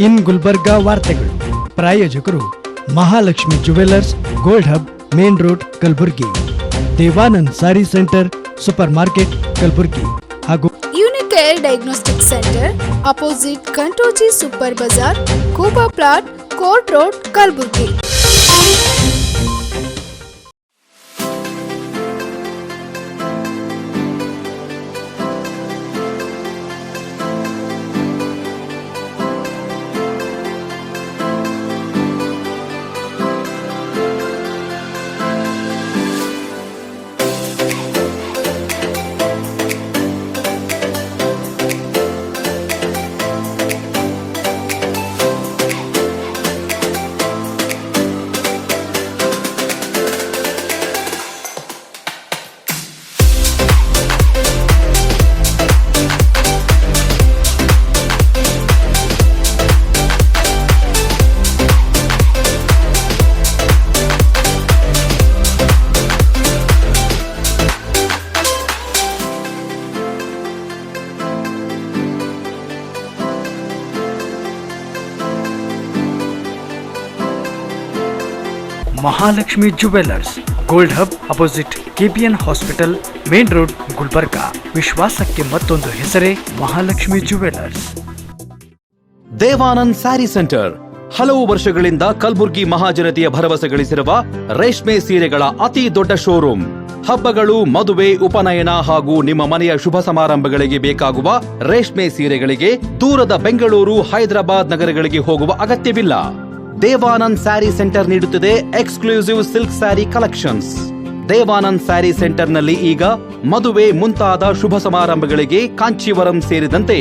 ಇನ್ ಗುಲ್ಬರ್ಗಾ ವಾರ್ತೆಗಳು ಪ್ರಾಯೋಜಕರು Mahalakshmi jewellers, gold hub, main road, Kalaburagi. Devanand sari centre, super market, Kalaburagi. ಹಾಗೂ ಯುನಿಕೇರ್ ಡಯಾಗ್ನೋಸ್ಟಿಕ್ ಸೆಂಟರ್, ಅಪೋಸಿಟ್ ಕಂಟೋಜಿ ಸೂಪರ್ ಬಜಾರ್, ಕೂಬಾ plot, court road, Kalaburagi. Mahalakshmi jewellers, gold hub, opposite KPN hospital, main road, Gulbarga. ವಿಶ್ವಾಸಕ್ಕೆ ಮತ್ತೊಂದು ಹೆಸರೇ ಮಹಾಲಕ್ಷ್ಮಿ ಜುವೆಲ್ಲರ್ಸ್. ದೇವಾನಂದ್ ಸ್ಯಾರಿ ಸೆಂಟರ್ ಹಲವು ವರ್ಷಗಳಿಂದ ಕಲಬುರಗಿ ಮಹಾಜನತೆಯ ಭರವಸೆ ಗಳಿಸಿರುವ ರೇಷ್ಮೆ ಸೀರೆಗಳ ಅತಿ ದೊಡ್ಡ ಶೋರೂಮ್. ಹಬ್ಬಗಳು, ಮದುವೆ, ಉಪನಯನ ಹಾಗೂ ನಿಮ್ಮ ಮನೆಯ ಶುಭ ಸಮಾರಂಭಗಳಿಗೆ ಬೇಕಾಗುವ ರೇಷ್ಮೆ ಸೀರೆಗಳಿಗೆ ದೂರದ ಬೆಂಗಳೂರು, ಹೈದರಾಬಾದ್ ನಗರಗಳಿಗೆ ಹೋಗುವ ಅಗತ್ಯವಿಲ್ಲ. ದೇವಾನಂದ್ ಸ್ಯಾರಿ ಸೆಂಟರ್ ನೀಡುತ್ತಿದೆ exclusive silk sari collections. Devanand sari centre ನಲ್ಲಿ ಈಗ ಮದುವೆ ಮುಂತಾದ ಶುಭ ಸಮಾರಂಭಗಳಿಗೆ ಕಾಂಚೀವರಂ ಸೇರಿದಂತೆ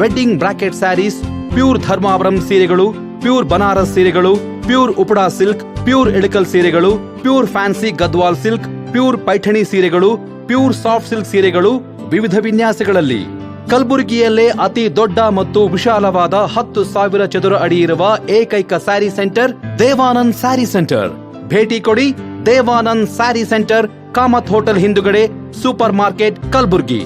wedding brocade saris, pure Dharmavaram ಸೀರೆಗಳು, ಪ್ಯೂರ್ ಬನಾರಸ್ ಸೀರೆಗಳು, pure Uppada silk, pure Ilkal ಸೀರೆಗಳು, pure fancy Gadwal silk, pure Paithani ಸೀರೆಗಳು, ಪ್ಯೂರ್ ಸಾಫ್ಟ್ ಸಿಲ್ಕ್ ಸೀರೆಗಳು ವಿವಿಧ ವಿನ್ಯಾಸಗಳಲ್ಲಿ. ಕಲಬುರಗಿಯಲ್ಲೇ ಅತಿ ದೊಡ್ಡ ಮತ್ತು ವಿಶಾಲವಾದ 10,000 ಚದುರ ಅಡಿ ಇರುವ ಏಕೈಕ ಸ್ಯಾರಿ ಸೆಂಟರ್ ದೇವಾನಂದ್ ಸ್ಯಾರಿ ಸೆಂಟರ್. ಭೇಟಿ ಕೊಡಿ. ದೇವಾನಂದ್ ಸ್ಯಾರಿ ಸೆಂಟರ್, ಕಾಮತ್ ಹೋಟೆಲ್ ಹಿಂದುಗಡೆ, super market, Kalaburagi.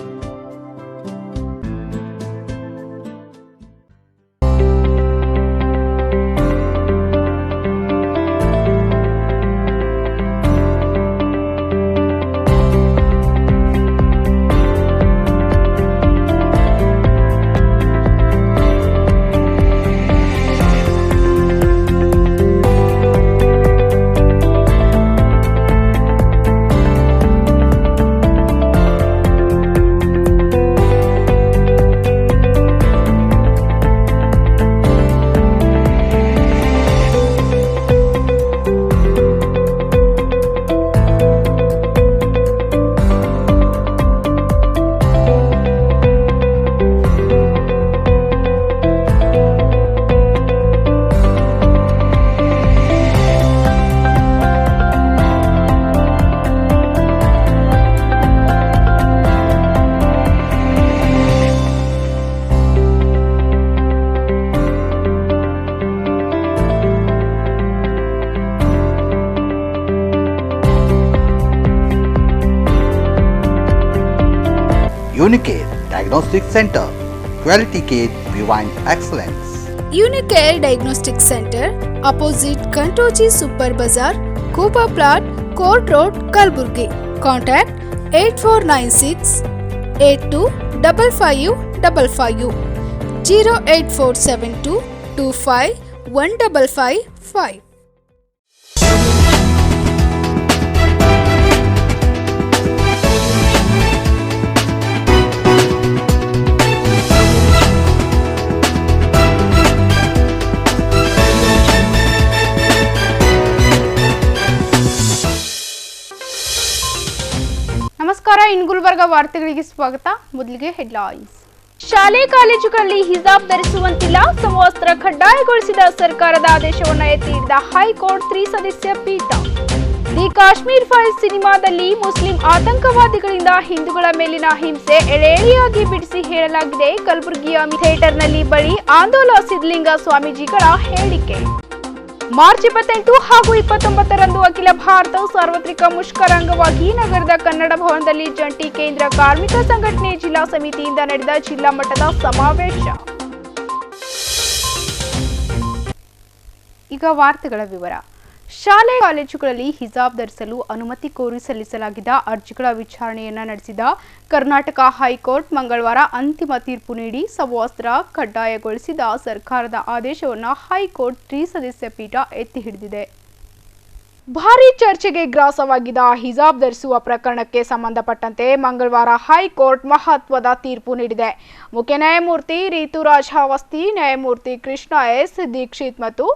Unicare Diagnostic Center, Quality Care Beyond Excellence. Unicare Diagnostic Center, opposite Kantoji Super Bazaar, Kuba Plot, Court Road, Kalaburgi. Contact 8496 825555 08472 25 1555. ನಮಸ್ಕಾರ, ಇನ್ ಗುಲ್ಬರ್ಗಾ ವಾರ್ತೆಗಳಿಗೆ ಸ್ವಾಗತ. ಮೊದಲಿಗೆ ಹೆಡ್ಲೈನ್ಸ್. ಶಾಲೆ ಕಾಲೇಜುಗಳಲ್ಲಿ ಹಿಜಾಬ್ ಧರಿಸುವಂತಿಲ್ಲ, ಸಮವಸ್ತ್ರ ಕಡ್ಡಾಯಗೊಳಿಸಿದ ಸರ್ಕಾರದ ಆದೇಶವನ್ನು ಎತ್ತಿ ಹಿಡಿದ ಹೈಕೋರ್ಟ್ 3 ಸದಸ್ಯ ಪೀಠ. ದಿ ಕಾಶ್ಮೀರ್ ಫೈಲ್ಸ್ ಸಿನಿಮಾದಲ್ಲಿ ಮುಸ್ಲಿಂ ಆತಂಕವಾದಿಗಳಿಂದ ಹಿಂದೂಗಳ ಮೇಲಿನ ಹಿಂಸೆ ಎಳೆ ಎಳೆಯಾಗಿ ಬಿಡಿಸಿ ಹೇಳಲಾಗಿದೆ. ಕಲಬುರಗಿಯ ಥಿಯೇಟರ್ನಲ್ಲಿ ಬಳಿ ಆಂದೋಲ ಸಿದ್ಧಲಿಂಗ ಸ್ವಾಮೀಜಿಗಳ ಹೇಳಿಕೆ. ಮಾರ್ಚ್ 28 ಹಾಗೂ 29ರಂದು ಅಖಿಲ ಭಾರತ ಸಾರ್ವತ್ರಿಕ ಮುಷ್ಕರ ಅಂಗವಾಗಿ ನಗರದ ಕನ್ನಡ ಭವನದಲ್ಲಿ ಜಂಟಿ ಕೇಂದ್ರ ಕಾರ್ಮಿಕ ಸಂಘಟನೆ ಜಿಲ್ಲಾ ಸಮಿತಿಯಿಂದ ನಡೆದ ಜಿಲ್ಲಾ ಮಟ್ಟದ ಸಮಾವೇಶ. ಈಗ ವಾರ್ತೆಗಳ ವಿವರ. ಶಾಲೆ ಕಾಲೇಜುಗಳಲ್ಲಿ ಹಿಜಾಬ್ ಧರಿಸಲು ಅನುಮತಿ ಕೋರಿ ಸಲ್ಲಿಸಲಾಗಿದ್ದ ಅರ್ಜಿಗಳ ವಿಚಾರಣೆಯನ್ನು ನಡೆಸಿದ ಕರ್ನಾಟಕ ಹೈಕೋರ್ಟ್ ಮಂಗಳವಾರ ಅಂತಿಮ ತೀರ್ಪು ನೀಡಿ ಸಮವಸ್ತ್ರ ಕಡ್ಡಾಯಗೊಳಿಸಿದ ಸರ್ಕಾರದ ಆದೇಶವನ್ನು ಹೈಕೋರ್ಟ್ ತ್ರಿಸದಸ್ಯ ಪೀಠ ಎತ್ತಿ ಹಿಡಿದಿದೆ. ಭಾರೀ ಚರ್ಚೆಗೆ ಗ್ರಾಸವಾಗಿದ್ದ ಹಿಜಾಬ್ ಧರಿಸುವ ಪ್ರಕರಣಕ್ಕೆ ಸಂಬಂಧಪಟ್ಟಂತೆ ಮಂಗಳವಾರ ಹೈಕೋರ್ಟ್ ಮಹತ್ವದ ತೀರ್ಪು ನೀಡಿದೆ. ಮುಖ್ಯ ನ್ಯಾಯಮೂರ್ತಿ ರಿತುರಾಜ್ ಅವಸ್ಥಿ, ನ್ಯಾಯಮೂರ್ತಿ ಕೃಷ್ಣ ಎಸ್ ದೀಕ್ಷಿತ್ ಮತ್ತು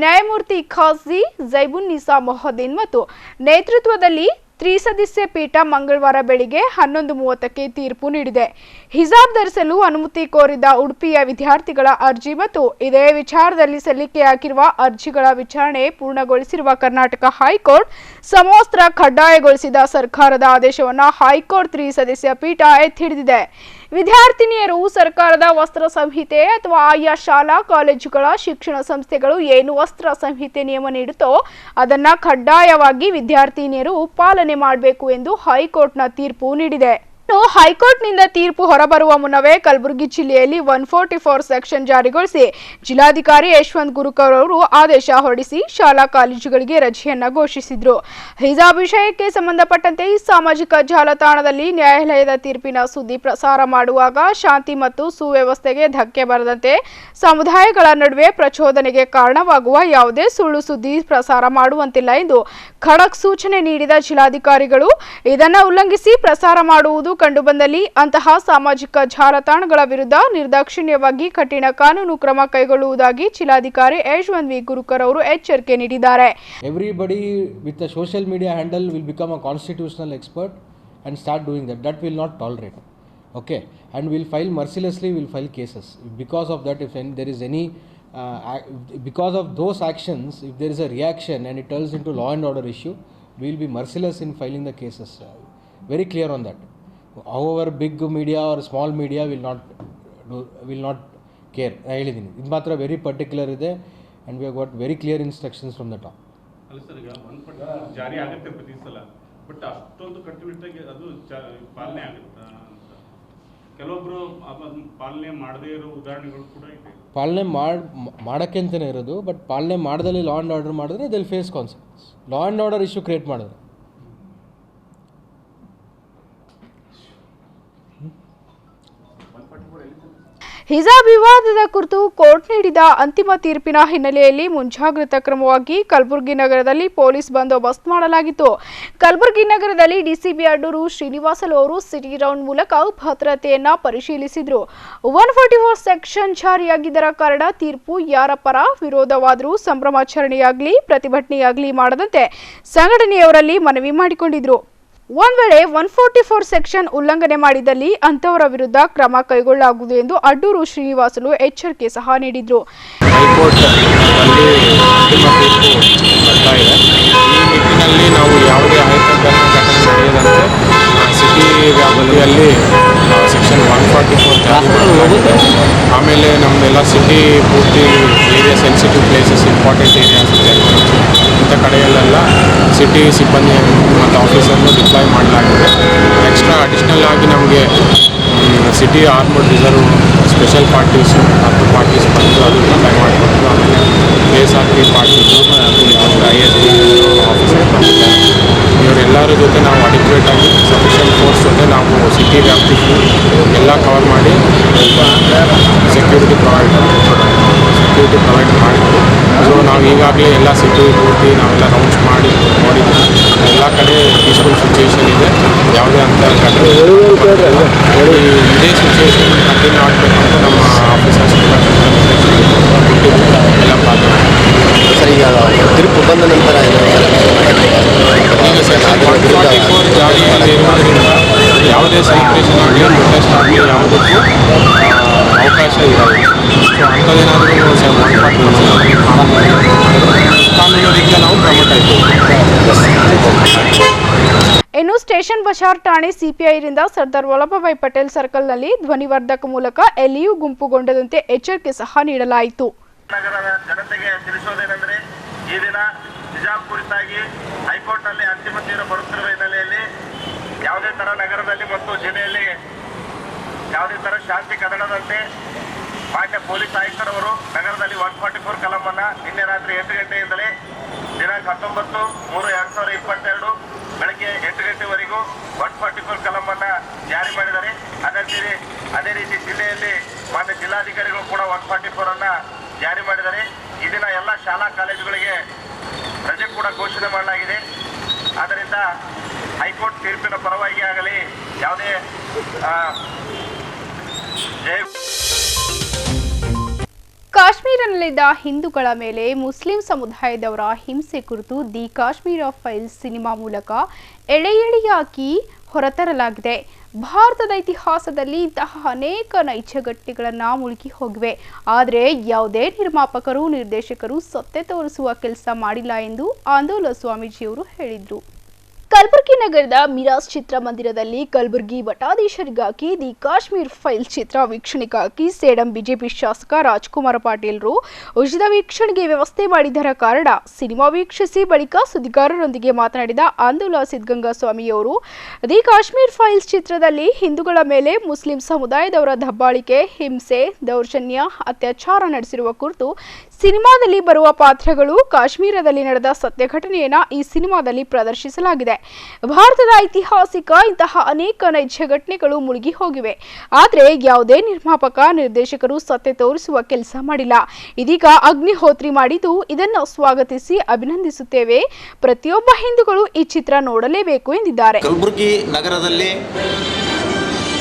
ನ್ಯಾಯಮೂರ್ತಿ ಖಾಜಿ ಜೈಬುನ್ನಿಸಾ ಮೊಹದ್ದೀನ್ ಮತ್ತು ನೇತೃತ್ವದಲ್ಲಿ ತ್ರಿಸದಸ್ಯ ಪೀಠ ಮಂಗಳವಾರ ಬೆಳಿಗ್ಗೆ 11:30ಕ್ಕೆ ತೀರ್ಪು ನೀಡಿದೆ. ಹಿಜಾಬ್ ಧರಿಸಲು ಅನುಮತಿ ಕೋರಿದ್ದ ಉಡುಪಿಯ ವಿದ್ಯಾರ್ಥಿಗಳ ಅರ್ಜಿ ಮತ್ತು ಇದೇ ವಿಚಾರದಲ್ಲಿ ಸಲ್ಲಿಕೆಯಾಗಿರುವ ಅರ್ಜಿಗಳ ವಿಚಾರಣೆ ಪೂರ್ಣಗೊಳಿಸಿರುವ ಕರ್ನಾಟಕ ಹೈಕೋರ್ಟ್ ಸಮವಸ್ತ್ರ ಕಡ್ಡಾಯಗೊಳಿಸಿದ ಸರ್ಕಾರದ ಆದೇಶವನ್ನು ಹೈಕೋರ್ಟ್ ತ್ರಿಸದಸ್ಯ ಪೀಠ ಎತ್ತಿ ಹಿಡಿದಿದೆ. ವಿದ್ಯಾರ್ಥಿನಿಯರು ಸರ್ಕಾರದ ವಸ್ತ್ರ ಸಂಹಿತೆ ಅಥವಾ ಆಯಾ ಶಾಲಾ ಕಾಲೇಜುಗಳ ಶಿಕ್ಷಣ ಸಂಸ್ಥೆಗಳು ಏನು ವಸ್ತ್ರ ಸಂಹಿತೆ ನಿಯಮ ನೀಡುತ್ತೋ ಅದನ್ನು ಕಡ್ಡಾಯವಾಗಿ ವಿದ್ಯಾರ್ಥಿನಿಯರು ಪಾಲನೆ ಮಾಡಬೇಕು ಎಂದು ಹೈಕೋರ್ಟ್ನ ತೀರ್ಪು ನೀಡಿದೆ. ಹೈಕೋರ್ಟ್ನಿಂದ ತೀರ್ಪು ಹೊರಬರುವ ಮುನ್ನವೇ ಕಲಬುರಗಿ ಜಿಲ್ಲೆಯಲ್ಲಿ 144 ಸೆಕ್ಷನ್ ಜಾರಿಗೊಳಿಸಿ ಜಿಲ್ಲಾಧಿಕಾರಿ ಯಶವಂತ್ ಗುರುಕರ್ ಅವರು ಆದೇಶ ಹೊರಡಿಸಿ ಶಾಲಾ ಕಾಲೇಜುಗಳಿಗೆ ರಜೆಯನ್ನ ಘೋಷಿಸಿದ್ರು. ಹಿಜಾಬ್ ವಿಷಯಕ್ಕೆ ಸಂಬಂಧಪಟ್ಟಂತೆ ಸಾಮಾಜಿಕ ಜಾಲತಾಣದಲ್ಲಿ ನ್ಯಾಯಾಲಯದ ತೀರ್ಪಿನ ಸುದ್ದಿ ಪ್ರಸಾರ ಮಾಡುವಾಗ ಶಾಂತಿ ಮತ್ತು ಸುವ್ಯವಸ್ಥೆಗೆ ಧಕ್ಕೆ ಬರದಂತೆ ಸಮುದಾಯಗಳ ನಡುವೆ ಪ್ರಚೋದನೆಗೆ ಕಾರಣವಾಗುವ ಯಾವುದೇ ಸುಳ್ಳು ಸುದ್ದಿ ಪ್ರಸಾರ ಮಾಡುವಂತಿಲ್ಲ ಎಂದು ಖಡಕ್ ಸೂಚನೆ ನೀಡಿದ ಜಿಲ್ಲಾಧಿಕಾರಿಗಳು ಇದನ್ನು ಉಲ್ಲಂಘಿಸಿ ಪ್ರಸಾರ ಮಾಡುವುದು ಕಂಡುಬಂದಲ್ಲಿ ಅಂತಹ ಸಾಮಾಜಿಕ ಜಾಲತಾಣಗಳ ವಿರುದ್ಧ ನಿರ್ದಾಕ್ಷಿಣ್ಯವಾಗಿ ಕಠಿಣ ಕಾನೂನು ಕ್ರಮ ಕೈಗೊಳ್ಳುವುದಾಗಿ ಜಿಲ್ಲಾಧಿಕಾರಿ ಯಶವಂತ್ ವಿ ಗುರುಕರ್ ಅವರು ಎಚ್ಚರಿಕೆ ನೀಡಿದ್ದಾರೆ. Everybody with a social media handle will become a constitutional expert and start doing that. That will not tolerate. Okay, and we'll file mercilessly. We'll file cases because of that. If there is any because of those actions, if there is a reaction and it turns into law and order issue, we will be merciless in filing the cases. Very clear on that. However big media or small media will not care. ಹೇಳಿದ್ದೀನಿ ಇದು ಮಾತ್ರ very particular ಇದೆ and we have got very clear instructions from the top. ಅಲ್ಲ sir, ಈಗ ಜಾರಿ ಆಗುತ್ತೆ ಪ್ರತಿ ಸಲ, ಬಟ್ ಅಷ್ಟೊಂದು ಕಂಟಿನ್ಯೂಟಾಗಿ ಅದು ಪಾಲನೆ ಆಗುತ್ತಾ ಅಂತ ಕೆಲವೊಬ್ರು ಪಾಲನೆ ಮಾಡದೇ ಇರೋ ಉದಾಹರಣೆಗಳು ಕೂಡ ಇದೆ. ಪಾಲನೆ ಮಾಡೋಕ್ಕೆ ಅಂತಲೇ ಇರೋದು, ಬಟ್ ಪಾಲನೆ ಮಾಡ್ದಲ್ಲಿ ಲಾ ಆ್ಯಂಡ್ ಆರ್ಡರ್ ಮಾಡಿದ್ರೆ will face consequences. Law and order issue create ಮಾಡಿದ್ರೆ ಹಿಜಾಬ್ ವಿವಾದದ ಕುರಿತು ಕೋರ್ಟ್ ನೀಡಿದ ಅಂತಿಮ ತೀರ್ಪಿನ ಹಿನ್ನೆಲೆಯಲ್ಲಿ ಮುಂಜಾಗ್ರತಾ ಕ್ರಮವಾಗಿ ಕಲಬುರಗಿ ನಗರದಲ್ಲಿ ಪೊಲೀಸ್ ಬಂದೋಬಸ್ತ್ ಮಾಡಲಾಗಿತ್ತು. ಕಲಬುರಗಿ ನಗರದಲ್ಲಿ ಡಿಸಿಪಿ ಅಡ್ಡೂರು ಶ್ರೀನಿವಾಸಲು ಅವರು ಸಿಟಿ ರೌಂಡ್ ಮೂಲಕ ಭದ್ರತೆಯನ್ನ ಪರಿಶೀಲಿಸಿದ್ರು. 144 ಸೆಕ್ಷನ್ ಜಾರಿಯಾಗಿದ್ದರ ಕಾರಣ ತೀರ್ಪು ಯಾರ ಪರ ವಿರೋಧವಾದರೂ ಸಂಭ್ರಮಾಚರಣೆಯಾಗಲಿ ಪ್ರತಿಭಟನೆಯಾಗಲಿ ಮಾಡದಂತೆ ಸಂಘಟನೆಯವರಲ್ಲಿ ಮನವಿ ಮಾಡಿಕೊಂಡಿದ್ರು. ಒಂದ್ ವೇಳೆ 144 ಸೆಕ್ಷನ್ ಉಲ್ಲಂಘನೆ ಮಾಡಿದಲ್ಲಿ ಅಂತವರ ವಿರುದ್ಧ ಕ್ರಮ ಕೈಗೊಳ್ಳಲಾಗುವುದು ಎಂದು ಅಡ್ಡೂರು ಶ್ರೀನಿವಾಸಲು ಎಚ್ಚರಿಕೆ ಸಹ ನೀಡಿದ್ರು. ಹೈಕೋರ್ಟ್ ಬರ್ತಾ ಇದೆ. ಈ ನಿಟ್ಟಿನಲ್ಲಿ ನಾವು ಯಾವುದೇ ಅಹಿತಕರ ಘಟನೆ ನಡೆಯದಂತೆ ಸಿಟಿ ವ್ಯಾಪ್ತಿಯಲ್ಲಿ ಸೆಕ್ಷನ್ 144 ಜಾರಿ ಮಾಡಲಾಗಿದೆ. ಆಮೇಲೆ ನಮ್ಮದೆಲ್ಲ ಸಿಟಿ ಪೂರ್ತಿ area sensitive places, important areas ಇದೆ, ಇಂಥ ಕಡೆಯಲ್ಲೆಲ್ಲ ಸಿಟಿ ಸಿಬ್ಬಂದಿ ಮತ್ತು ಆಫೀಸರ್ನು ಡಿಪ್ಲಾಯ್ ಮಾಡಲಾಗಿದೆ. ಎಕ್ಸ್ಟ್ರಾ ಅಡಿಷ್ನಲ್ ಆಗಿ ನಮಗೆ city armed reserve special parties 10 parties ಬಂದು ಅದು ಡಿಪ್ಲಾಯ್ ಮಾಡಿಕೊಂಡು ಆಮೇಲೆ KSRP ಪಾರ್ಟೀಸ್ ISP ಆಫೀಸರ್ ಬಂದಿದ್ದಾರೆ. ಇವರೆಲ್ಲರ ಜೊತೆ ನಾವು ಅಡಿಕ್ವೇಟಾಗಿ ಸಫಿಷಿಯಂಟ್ ಫೋರ್ಸ್ ಜೊತೆ ನಾವು ಸಿಟಿ ವ್ಯಾಪ್ತಿ ಎಲ್ಲ ಕವರ್ ಮಾಡಿ ಸೆಕ್ಯೂರಿಟಿ ಪ್ರೊವೈಡ್ ಮಾಡಿದ್ವಿ. ಸೊ ನಾವು ಈಗಾಗಲೇ ಎಲ್ಲ ಸಿಟಿ ಪೂರ್ತಿ ನಾವೆಲ್ಲ ರೌಂಡ್ಸ್ ಮಾಡಿ ನೋಡಿದ್ವಿ. ಎಲ್ಲ ಕಡೆ ಪೀಸ್ಫುಲ್ ಸಿಚುವೇಶನ್ ಇದೆ. ಯಾವುದೇ ಅಂತ ಘಟನೆ ಇದೇ ಸಿಚುವೇಶನ್ ಕಂಟಿನ್ಯೂ ಆಗಬೇಕಂತ ನಮ್ಮ ಆಫೀಸರ್ಸ್ ಎಲ್ಲ ಪಾತ್ರ. ಸರ್, ಈಗ ತೀರ್ಪು ಬಂದ ನಂತರ ಈಗ ಸೆಕ್ಷನ್ 144 ಜಾರಿಯಲ್ಲಿ ಇರುವುದರಿಂದ ಯಾವುದೇ ಸೆಲೆಬ್ರೇಷನ್ ಆಗಲಿ ಪ್ರೊಟೆಸ್ಟ್ ಆಗಲಿ ಯಾವುದಕ್ಕೂ ಅವಕಾಶ ಇರಲ್ಲ. ಸೊ ಅಂಥದ್ದೇನಾದರೂ ಕಾನೂನು ರೀತಿಯ ನಾವು ಕ್ರಮ ಕೈಗೊಳ್ತೀವಿ. ಇನ್ನು ಸ್ಟೇಷನ್ ಬಜಾರ್ ಠಾಣೆ ಸಿಪಿಐರಿಂದ ಸರ್ದಾರ್ ವಲ್ಲಭಭಾಯ್ ಪಟೇಲ್ ಸರ್ಕಲ್ನಲ್ಲಿ ಧ್ವನಿವರ್ಧಕ ಮೂಲಕ ಎಲ್ಲಿಯೂ ಗುಂಪುಗೊಂಡದಂತೆ ಎಚ್ಚರಿಕೆ ಸಹ ನೀಡಲಾಯಿತು. ನಗರದ ಜನತೆಗೆ ತಿಳಿಸೋದೇನೆಂದರೆ, ಈ ದಿನ ಹಿಜಾಬ್ ಕುರಿತಾಗಿ ಹೈಕೋರ್ಟ್ನಲ್ಲಿ ಅಂತಿಮ ತೀರ್ಪು ಬರುತ್ತಿರುವ ಹಿನ್ನೆಲೆಯಲ್ಲಿ ಯಾವುದೇ ಥರ ನಗರದಲ್ಲಿ ಮತ್ತು ಜಿಲ್ಲೆಯಲ್ಲಿ ಯಾವುದೇ ಥರ ಶಾಂತಿ ಕದಡದಂತೆ ಮಾನ್ಯ ಪೊಲೀಸ್ ಆಯುಕ್ತರವರು ನಗರದಲ್ಲಿ 144 ಕಲಂ ಅನ್ನ ನಿನ್ನೆ ರಾತ್ರಿ 8 ಗಂಟೆಯಿಂದಲೇ ದಿನಾಂಕ 19/3/2022 ಬೆಳಗ್ಗೆ 8 ಗಂಟೆವರೆಗೂ 144 ಕಲಂ ಅನ್ನ ಜಾರಿ ಮಾಡಿದ್ದಾರೆ. ಅದೇ ರೀತಿ ಜಿಲ್ಲೆಯಲ್ಲಿ ಮಾನ್ಯ ಜಿಲ್ಲಾಧಿಕಾರಿಗಳು ಕೂಡ 144 ಅನ್ನ ಜಾರಿ ಮಾಡಿದ್ದಾರೆ. ಈ ದಿನ ಎಲ್ಲ ಶಾಲಾ ಕಾಲೇಜುಗಳಿಗೆ ರಜೆ ಕೂಡ ಘೋಷಣೆ ಮಾಡಲಾಗಿದೆ. ಆದ್ದರಿಂದ ಹೈಕೋರ್ಟ್ ತೀರ್ಪಿನ ಪರವಾಗಿ ಆಗಲಿ ಯಾವುದೇ ಕಾಶ್ಮೀರದಲ್ಲಿದ್ದ ಹಿಂದೂಗಳ ಮೇಲೆ ಮುಸ್ಲಿಂ ಸಮುದಾಯದವರ ಹಿಂಸೆ ಕುರಿತು ದಿ ಕಾಶ್ಮೀರ ಫೈಲ್ಸ್ ಸಿನಿಮಾ ಮೂಲಕ ಎಳೆ ಎಳೆಯಾಗಿ ಹೊರತರಲಾಗಿದೆ. ಭಾರತದ ಇತಿಹಾಸದಲ್ಲಿ ಇಂತಹ ಅನೇಕ ನೈಜ ಘಟನೆಗಳನ್ನು ಮುಳುಗಿ ಹೋಗಿವೆ. ಆದರೆ ಯಾವುದೇ ನಿರ್ಮಾಪಕರು ನಿರ್ದೇಶಕರು ಸತ್ಯ ತೋರಿಸುವ ಕೆಲಸ ಮಾಡಿಲ್ಲ ಎಂದು ಆಂದೋಲ ಸ್ವಾಮೀಜಿಯವರು ಹೇಳಿದರು. ಕಲಬುರಗಿ ನಗರದ ಮಿರಾಸ್ ಚಿತ್ರಮಂದಿರದಲ್ಲಿ ಕಲಬುರಗಿ ಮಠಾಧೀಶರಿಗಾಗಿ ದಿ ಕಾಶ್ಮೀರ್ ಫೈಲ್ ಚಿತ್ರ ವೀಕ್ಷಣೆಗಾಗಿ ಸೇಡಂ ಬಿಜೆಪಿ ಶಾಸಕ ರಾಜ್ಕುಮಾರ್ ಪಾಟೀಲ್ರು ಉಚಿತ ವೀಕ್ಷಣೆಗೆ ವ್ಯವಸ್ಥೆ ಮಾಡಿದ್ದರ ಕಾರಣ ಸಿನಿಮಾ ವೀಕ್ಷಿಸಿ ಬಳಿಕ ಸುದ್ದಿಗಾರರೊಂದಿಗೆ ಮಾತನಾಡಿದ ಆಂದೋಲ ಸಿದ್ಧಗಂಗಾ ಸ್ವಾಮಿಯವರು ದಿ ಕಾಶ್ಮೀರ್ ಫೈಲ್ಸ್ ಚಿತ್ರದಲ್ಲಿ ಹಿಂದೂಗಳ ಮೇಲೆ ಮುಸ್ಲಿಂ ಸಮುದಾಯದವರ ದಬ್ಬಾಳಿಕೆ, ಹಿಂಸೆ, ದೌರ್ಜನ್ಯ, ಅತ್ಯಾಚಾರ ನಡೆಸಿರುವ ಕುರಿತು ಸಿನಿಮಾದಲ್ಲಿ ಬರುವ ಪಾತ್ರಗಳು ಕಾಶ್ಮೀರದಲ್ಲಿ ನಡೆದ ಸತ್ಯ ಘಟನೆಯನ್ನ ಈ ಸಿನಿಮಾದಲ್ಲಿ ಪ್ರದರ್ಶಿಸಲಾಗಿದೆ. ಭಾರತದ ಐತಿಹಾಸಿಕ ಇಂತಹ ಅನೇಕ ನೈಜ ಘಟನೆಗಳು ಮುಳುಗಿ ಹೋಗಿವೆ. ಆದರೆ ಯಾವುದೇ ನಿರ್ಮಾಪಕ ನಿರ್ದೇಶಕರು ಸತ್ಯ ತೋರಿಸುವ ಕೆಲಸ ಮಾಡಿಲ್ಲ. ಇದೀಗ ಅಗ್ನಿಹೋತ್ರಿ ಮಾಡಿದ್ದು ಇದನ್ನು ಸ್ವಾಗತಿಸಿ ಅಭಿನಂದಿಸುತ್ತೇವೆ. ಪ್ರತಿಯೊಬ್ಬ ಹಿಂದೂಗಳು ಈ ಚಿತ್ರ ನೋಡಲೇಬೇಕು ಎಂದಿದ್ದಾರೆ. ಕಲಬುರಗಿ ನಗರದಲ್ಲಿ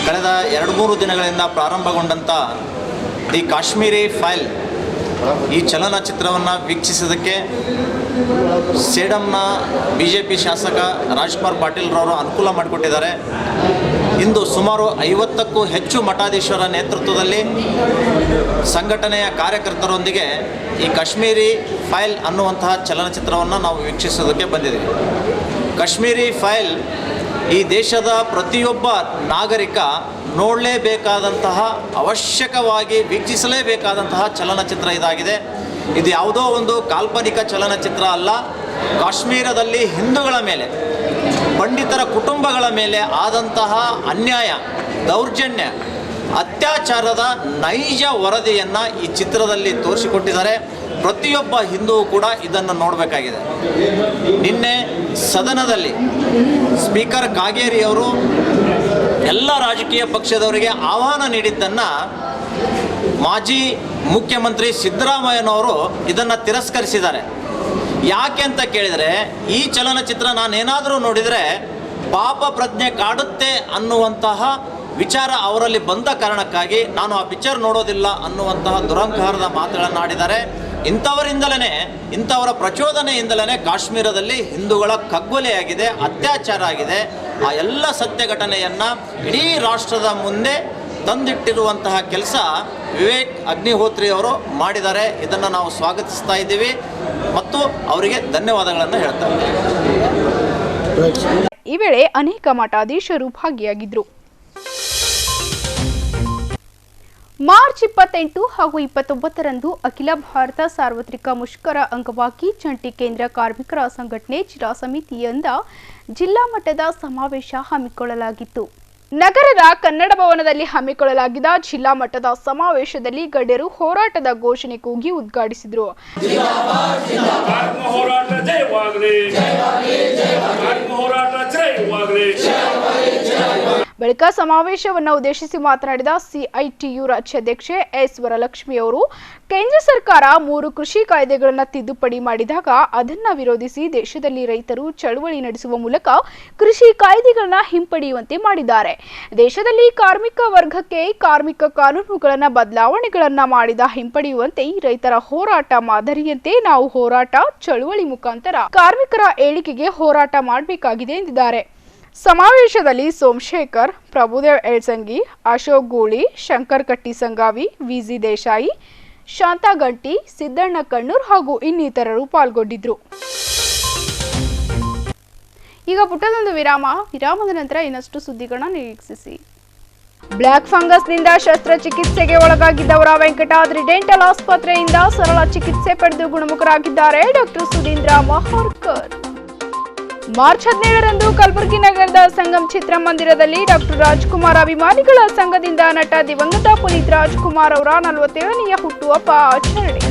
ಕಳೆದ 2-3 ದಿನಗಳಿಂದ ಪ್ರಾರಂಭಗೊಂಡಂಥ ದಿ ಕಾಶ್ಮೀರಿ ಫೈಲ್ ಈ ಚಲನಚಿತ್ರವನ್ನು ವೀಕ್ಷಿಸೋದಕ್ಕೆ ಸೇಡಂನ ಬಿಜೆಪಿ ಶಾಸಕ ರಾಜ್ಕುಮಾರ್ ಪಾಟೀಲ್ರವರು ಅನುಕೂಲ ಮಾಡಿಕೊಟ್ಟಿದ್ದಾರೆ. ಇಂದು ಸುಮಾರು 50ಕ್ಕೂ ಹೆಚ್ಚು ಮಠಾಧೀಶರ ನೇತೃತ್ವದಲ್ಲಿ ಸಂಘಟನೆಯ ಕಾರ್ಯಕರ್ತರೊಂದಿಗೆ ಈ ಕಾಶ್ಮೀರಿ ಫೈಲ್ ಅನ್ನುವಂತಹ ಚಲನಚಿತ್ರವನ್ನು ನಾವು ವೀಕ್ಷಿಸೋದಕ್ಕೆ ಬಂದಿದ್ದೀವಿ. ಕಾಶ್ಮೀರಿ ಫೈಲ್ ಈ ದೇಶದ ಪ್ರತಿಯೊಬ್ಬ ನಾಗರಿಕ ನೋಡಲೇಬೇಕಾದಂತಹ, ಅವಶ್ಯಕವಾಗಿ ವೀಕ್ಷಿಸಲೇಬೇಕಾದಂತಹ ಚಲನಚಿತ್ರ ಇದಾಗಿದೆ. ಇದು ಯಾವುದೋ ಒಂದು ಕಾಲ್ಪನಿಕ ಚಲನಚಿತ್ರ ಅಲ್ಲ. ಕಾಶ್ಮೀರದಲ್ಲಿ ಹಿಂದೂಗಳ ಮೇಲೆ, ಪಂಡಿತರ ಕುಟುಂಬಗಳ ಮೇಲೆ ಆದಂತಹ ಅನ್ಯಾಯ, ದೌರ್ಜನ್ಯ, ಅತ್ಯಾಚಾರದ ನೈಜ ವರದಿಯನ್ನು ಈ ಚಿತ್ರದಲ್ಲಿ ತೋರಿಸಿಕೊಟ್ಟಿದ್ದಾರೆ. ಪ್ರತಿಯೊಬ್ಬ ಹಿಂದೂವು ಕೂಡ ಇದನ್ನು ನೋಡಬೇಕಾಗಿದೆ. ನಿನ್ನೆ ಸದನದಲ್ಲಿ ಸ್ಪೀಕರ್ ಕಾಗೇರಿ ಅವರು ಎಲ್ಲ ರಾಜಕೀಯ ಪಕ್ಷದವರಿಗೆ ಆಹ್ವಾನ ನೀಡಿದ್ದನ್ನು ಮಾಜಿ ಮುಖ್ಯಮಂತ್ರಿ ಸಿದ್ದರಾಮಯ್ಯನವರು ಇದನ್ನು ತಿರಸ್ಕರಿಸಿದ್ದಾರೆ. ಯಾಕೆ ಅಂತ ಕೇಳಿದರೆ, ಈ ಚಲನಚಿತ್ರ ನಾನೇನಾದರೂ ನೋಡಿದರೆ ಪಾಪ ಪ್ರಜ್ಞೆ ಕಾಡುತ್ತೆ ಅನ್ನುವಂತಹ ವಿಚಾರ ಅವರಲ್ಲಿ ಬಂದ ಕಾರಣಕ್ಕಾಗಿ ನಾನು ಆ ಪಿಕ್ಚರ್ ನೋಡೋದಿಲ್ಲ ಅನ್ನುವಂತಹ ದುರಹಂಕಾರದ ಮಾತುಗಳನ್ನು ಆಡಿದ್ದಾರೆ. ಇಂಥವರ ಪ್ರಚೋದನೆಯಿಂದಲೇ ಕಾಶ್ಮೀರದಲ್ಲಿ ಹಿಂದೂಗಳ ಕಗ್ಗೊಲೆಯಾಗಿದೆ, ಅತ್ಯಾಚಾರ ಆಗಿದೆ. ಆ ಎಲ್ಲ ಸತ್ಯ ಘಟನೆಯನ್ನು ಇಡೀ ರಾಷ್ಟ್ರದ ಮುಂದೆ ತಂದಿಟ್ಟಿರುವಂತಹ ಕೆಲಸ ವಿವೇಕ್ ಅಗ್ನಿಹೋತ್ರಿ ಅವರು ಮಾಡಿದ್ದಾರೆ. ಇದನ್ನು ನಾವು ಸ್ವಾಗತಿಸ್ತಾ ಇದ್ದೀವಿ ಮತ್ತು ಅವರಿಗೆ ಧನ್ಯವಾದಗಳನ್ನು ಹೇಳ್ತಾರೆ. ಈ ವೇಳೆ ಅನೇಕ ಮಠಾಧೀಶರು ಭಾಗಿಯಾಗಿದ್ದರು. ಮಾರ್ಚ್ 28 ಹಾಗೂ 29ರಂದು ಅಖಿಲ ಭಾರತ ಸಾರ್ವತ್ರಿಕ ಮುಷ್ಕರ ಅಂಗವಾಗಿ ಜಂಟಿ ಕೇಂದ್ರ ಕಾರ್ಮಿಕರ ಸಂಘಟನೆ ಜಿಲ್ಲಾ ಸಮಿತಿಯಿಂದ ಜಿಲ್ಲಾ ಮಟ್ಟದ ಸಮಾವೇಶ ಹಮ್ಮಿಕೊಳ್ಳಲಾಗಿತ್ತು. ನಗರದ ಕನ್ನಡ ಭವನದಲ್ಲಿ ಹಮ್ಮಿಕೊಳ್ಳಲಾಗಿದ್ದ ಜಿಲ್ಲಾ ಮಟ್ಟದ ಸಮಾವೇಶದಲ್ಲಿ ಗಣ್ಯರು ಹೋರಾಟದ ಘೋಷಣೆ ಕೂಗಿ ಉದ್ಘಾಟಿಸಿದರು. ಬಳಿಕ ಸಮಾವೇಶವನ್ನು ಉದ್ದೇಶಿಸಿ ಮಾತನಾಡಿದ ಸಿಐಟಿಯು ರಾಜ್ಯಾಧ್ಯಕ್ಷೆ ಎಸ್ ವರಲಕ್ಷ್ಮಿ ಅವರು, ಕೇಂದ್ರ ಸರ್ಕಾರ 3 ಕೃಷಿ ಕಾಯ್ದೆಗಳನ್ನು ತಿದ್ದುಪಡಿ ಮಾಡಿದಾಗ ಅದನ್ನು ವಿರೋಧಿಸಿ ದೇಶದಲ್ಲಿ ರೈತರು ಚಳವಳಿ ನಡೆಸುವ ಮೂಲಕ ಕೃಷಿ ಕಾಯ್ದೆಗಳನ್ನು ಹಿಂಪಡೆಯುವಂತೆ ಮಾಡಿದ್ದಾರೆ. ದೇಶದಲ್ಲಿ ಕಾರ್ಮಿಕ ವರ್ಗಕ್ಕೆ ಕಾರ್ಮಿಕ ಕಾನೂನುಗಳನ್ನು ಬದಲಾವಣೆಗಳನ್ನು ಮಾಡಿದ ಹಿಂಪಡೆಯುವಂತೆ ರೈತರ ಹೋರಾಟ ಮಾದರಿಯಂತೆ ನಾವು ಹೋರಾಟ ಚಳವಳಿ ಮುಖಾಂತರ ಕಾರ್ಮಿಕರ ಏಳಿಗೆಗೆ ಹೋರಾಟ ಮಾಡಬೇಕಾಗಿದೆ ಎಂದಿದ್ದಾರೆ. ಸಮಾವೇಶದಲ್ಲಿ ಸೋಮಶೇಖರ್, ಪ್ರಭುದೇವ್ ಎಳ್ಸಂಗಿ, ಅಶೋಕ್ ಗೂಳಿ, ಶಂಕರ್ ಕಟ್ಟಿ ಸಂಗಾವಿ, ವಿಜಿ ದೇಸಾಯಿ, ಶಾಂತಾ ಗಂಟಿ, ಸಿದ್ದಣ್ಣ ಕಣ್ಣೂರ್ ಹಾಗೂ ಇನ್ನಿತರರು ಪಾಲ್ಗೊಂಡಿದ್ರು. ಈಗ ಪುಟ್ಟದೊಂದು ವಿರಾಮದ ನಂತರ ಇನ್ನಷ್ಟು ಸುದ್ದಿಗಳನ್ನ ನಿರೀಕ್ಷಿಸಿ. ಬ್ಲ್ಯಾಕ್ ಫಂಗಸ್ನಿಂದ ಶಸ್ತ್ರಚಿಕಿತ್ಸೆಗೆ ಒಳಗಾಗಿದ್ದವರ ವೆಂಕಟಾದ್ರಿ ಡೆಂಟಲ್ ಆಸ್ಪತ್ರೆಯಿಂದ ಸರಳ ಚಿಕಿತ್ಸೆ ಪಡೆದು ಗುಣಮುಖರಾಗಿದ್ದಾರೆ ಡಾಕ್ಟರ್ ಸುಧೀಂದ್ರ ಮಹಾರ್ಕರ್. ಮಾರ್ಚ್ 17ರಂದು ಕಲಬುರಗಿ ನಗರದ ಸಂಗಮ್ ಚಿತ್ರಮಂದಿರದಲ್ಲಿ ಡಾಕ್ಟರ್ ರಾಜ್ಕುಮಾರ್ ಅಭಿಮಾನಿಗಳ ಸಂಘದಿಂದ ನಟ ದಿವಂಗತ ಪುನೀತ್ ರಾಜ್ಕುಮಾರ್ ಅವರ 47ನೆಯ ಹುಟ್ಟುಹಬ್ಬ ಆಚರಣೆ.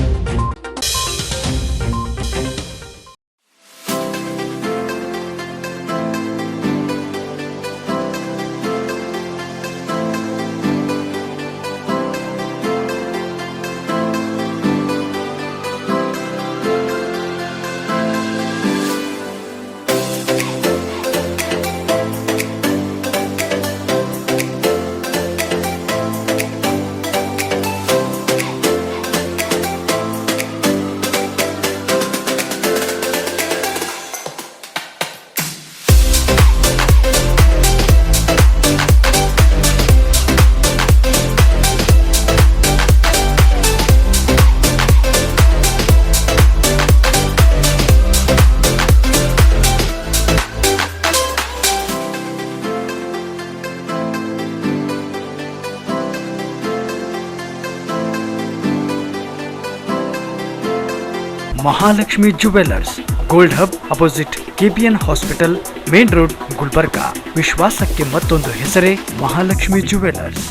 Mahalakshmi jewellers, gold hub opposite KPN hospital, main road, Gulbarga. ವಿಶ್ವಾಸಕ್ಕೆ ಮತ್ತೊಂದು ಹೆಸರೇ ಮಹಾಲಕ್ಷ್ಮಿ ಜುವೆಲ್ಲರ್ಸ್.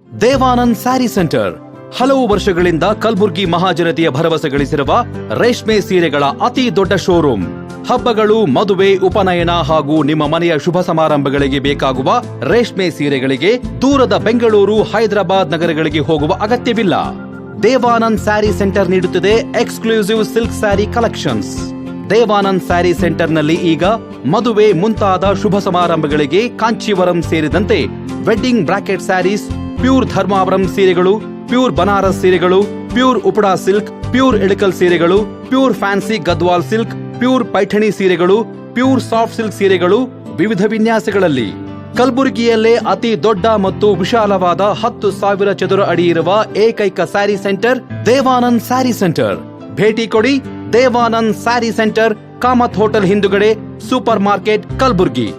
ದೇವಾನಂದ್ ಸ್ಯಾರಿ ಸೆಂಟರ್ ಹಲವು ವರ್ಷಗಳಿಂದ ಕಲಬುರ್ಗಿ ಮಹಾಜನತೆಯ ಭರವಸೆ ಗಳಿಸಿರುವ ರೇಷ್ಮೆ ಸೀರೆಗಳ ಅತಿ ದೊಡ್ಡ ಶೋರೂಮ್. ಹಬ್ಬಗಳು, ಮದುವೆ, ಉಪನಯನ ಹಾಗೂ ನಿಮ್ಮ ಮನೆಯ ಶುಭ ಸಮಾರಂಭಗಳಿಗೆ ಬೇಕಾಗುವ ರೇಷ್ಮೆ ಸೀರೆಗಳಿಗೆ ದೂರದ ಬೆಂಗಳೂರು, ಹೈದರಾಬಾದ್ ನಗರಗಳಿಗೆ ಹೋಗುವ ಅಗತ್ಯವಿಲ್ಲ. ದೇವಾನಂದ್ ಸ್ಯಾರಿ ಸೆಂಟರ್ ನೀಡುತ್ತಿದೆ exclusive silk sari collections. Devanand sari ಸೆಂಟರ್ನಲ್ಲಿ ಈಗ ಮದುವೆ ಮುಂತಾದ ಶುಭ ಸಮಾರಂಭಗಳಿಗೆ ಕಾಂಚೀವರಂ ಸೇರಿದಂತೆ wedding brocade saris, pure Dharmavaram ಸೀರೆಗಳು, ಪ್ಯೂರ್ ಬನಾರಸ್ ಸೀರೆಗಳು, pure Uppada silk, pure Ilkal ಸೀರೆಗಳು, pure fancy Gadwal silk, pure Paithani ಸೀರೆಗಳು, ಪ್ಯೂರ್ ಸಾಫ್ಟ್ ಸಿಲ್ಕ್ ಸೀರೆಗಳು ವಿವಿಧ ವಿನ್ಯಾಸಗಳಲ್ಲಿ. ಕಲಬುರಗಿಯಲ್ಲೇ ಅತಿ ದೊಡ್ಡ ಮತ್ತು ವಿಶಾಲವಾದ 10,000 ಚದುರ ಅಡಿ ಇರುವ ಏಕೈಕ ಸ್ಯಾರಿ ಸೆಂಟರ್ ದೇವಾನಂದ್ ಸ್ಯಾರಿ ಸೆಂಟರ್. ಭೇಟಿ ಕೊಡಿ. ದೇವಾನಂದ್ ಸ್ಯಾರಿ ಸೆಂಟರ್, ಕಾಮತ್ ಹೋಟೆಲ್ ಹಿಂದುಗಡೆ, super market, Kalaburagi.